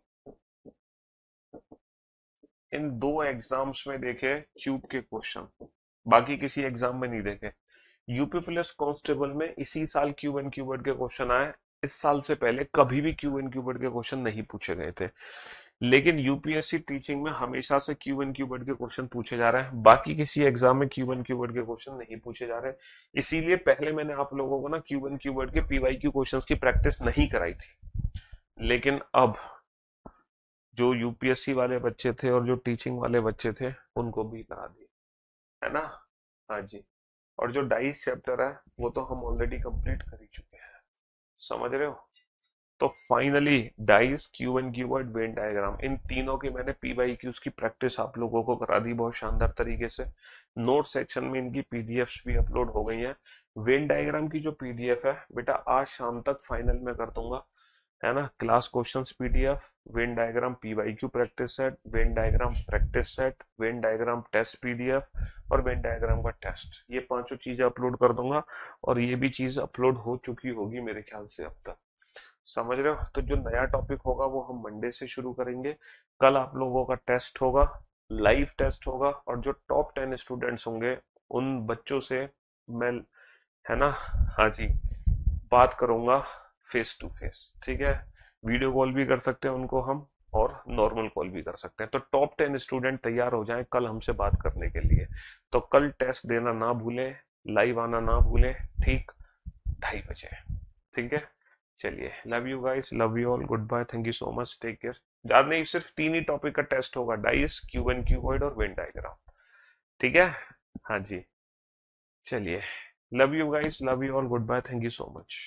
इन दो एग्जाम्स में देखे क्यूब के क्वेश्चन, बाकी किसी एग्जाम में नहीं देखे। यूपी पुलिस कांस्टेबल में इसी साल क्यूब एंड क्यूबर्ड के क्वेश्चन आए, इस साल से पहले कभी भी क्यूब एंड क्यूबर्ड के क्वेश्चन नहीं पूछे गए थे। लेकिन यूपीएससी टीचिंग में हमेशा से क्यूब एंड क्यूबर्ड के क्वेश्चन पूछे जा रहे हैं, बाकी किसी एग्जाम में क्यूब एंड क्यूबर्ड के क्वेश्चन नहीं पूछे जा रहे। इसीलिए पहले मैंने आप लोगों को ना क्यूब एंड क्यूबर्ड के पीवाईक्यू क्वेश्चंस की प्रैक्टिस नहीं कराई थी, लेकिन अब जो यूपीएससी वाले बच्चे थे और जो टीचिंग वाले बच्चे थे उनको भी करा दी, है ना? हाँ जी। और जो डाइस चैप्टर है वो तो हम ऑलरेडी कंप्लीट कर ही चुके हैं, समझ रहे हो? तो finally dice, cube and cuboid, Venn diagram, इन तीनों की मैंने पी बाई क्यूज की प्रैक्टिस आप लोगों को करा दी बहुत शानदार तरीके से। नोट सेक्शन में इनकी पीडीएफ्स भी अपलोड हो गई हैं। वेन डायग्राम की जो पीडीएफ है बेटा आज शाम तक फाइनल में कर दूंगा, है ना? Class questions PDF, Venn diagram PYQ practice set, Venn diagram practice set, Venn diagram test PDF और वेन डायग्राम का टेस्ट, ये पांचों चीजें अपलोड कर दूंगा। और ये भी चीज अपलोड हो चुकी होगी मेरे ख्याल से अब तक, समझ रहे हो? तो जो नया टॉपिक होगा वो हम मंडे से शुरू करेंगे। कल आप लोगों का टेस्ट होगा, लाइव टेस्ट होगा, और जो टॉप 10 स्टूडेंट्स होंगे उन बच्चों से मैं, है ना, हाँ जी, बात करूंगा फेस टू फेस, ठीक है? वीडियो कॉल भी कर सकते हैं उनको हम, और नॉर्मल कॉल भी कर सकते हैं। तो टॉप 10 स्टूडेंट तैयार हो जाएं कल हमसे बात करने के लिए। तो कल टेस्ट देना ना भूलें, लाइव आना ना भूलें, ठीक 2:30 बजे, ठीक है? चलिए, love you guys, love you all, good bye, thank you so much, take care. याद नहीं, सिर्फ 3 ही टॉपिक का टेस्ट होगा, डाइस, क्यूब एंड क्यूबॉइड और वेन डायग्राम, ठीक है? हाँ जी। चलिए, love you guys, love you all, good bye, thank you so much.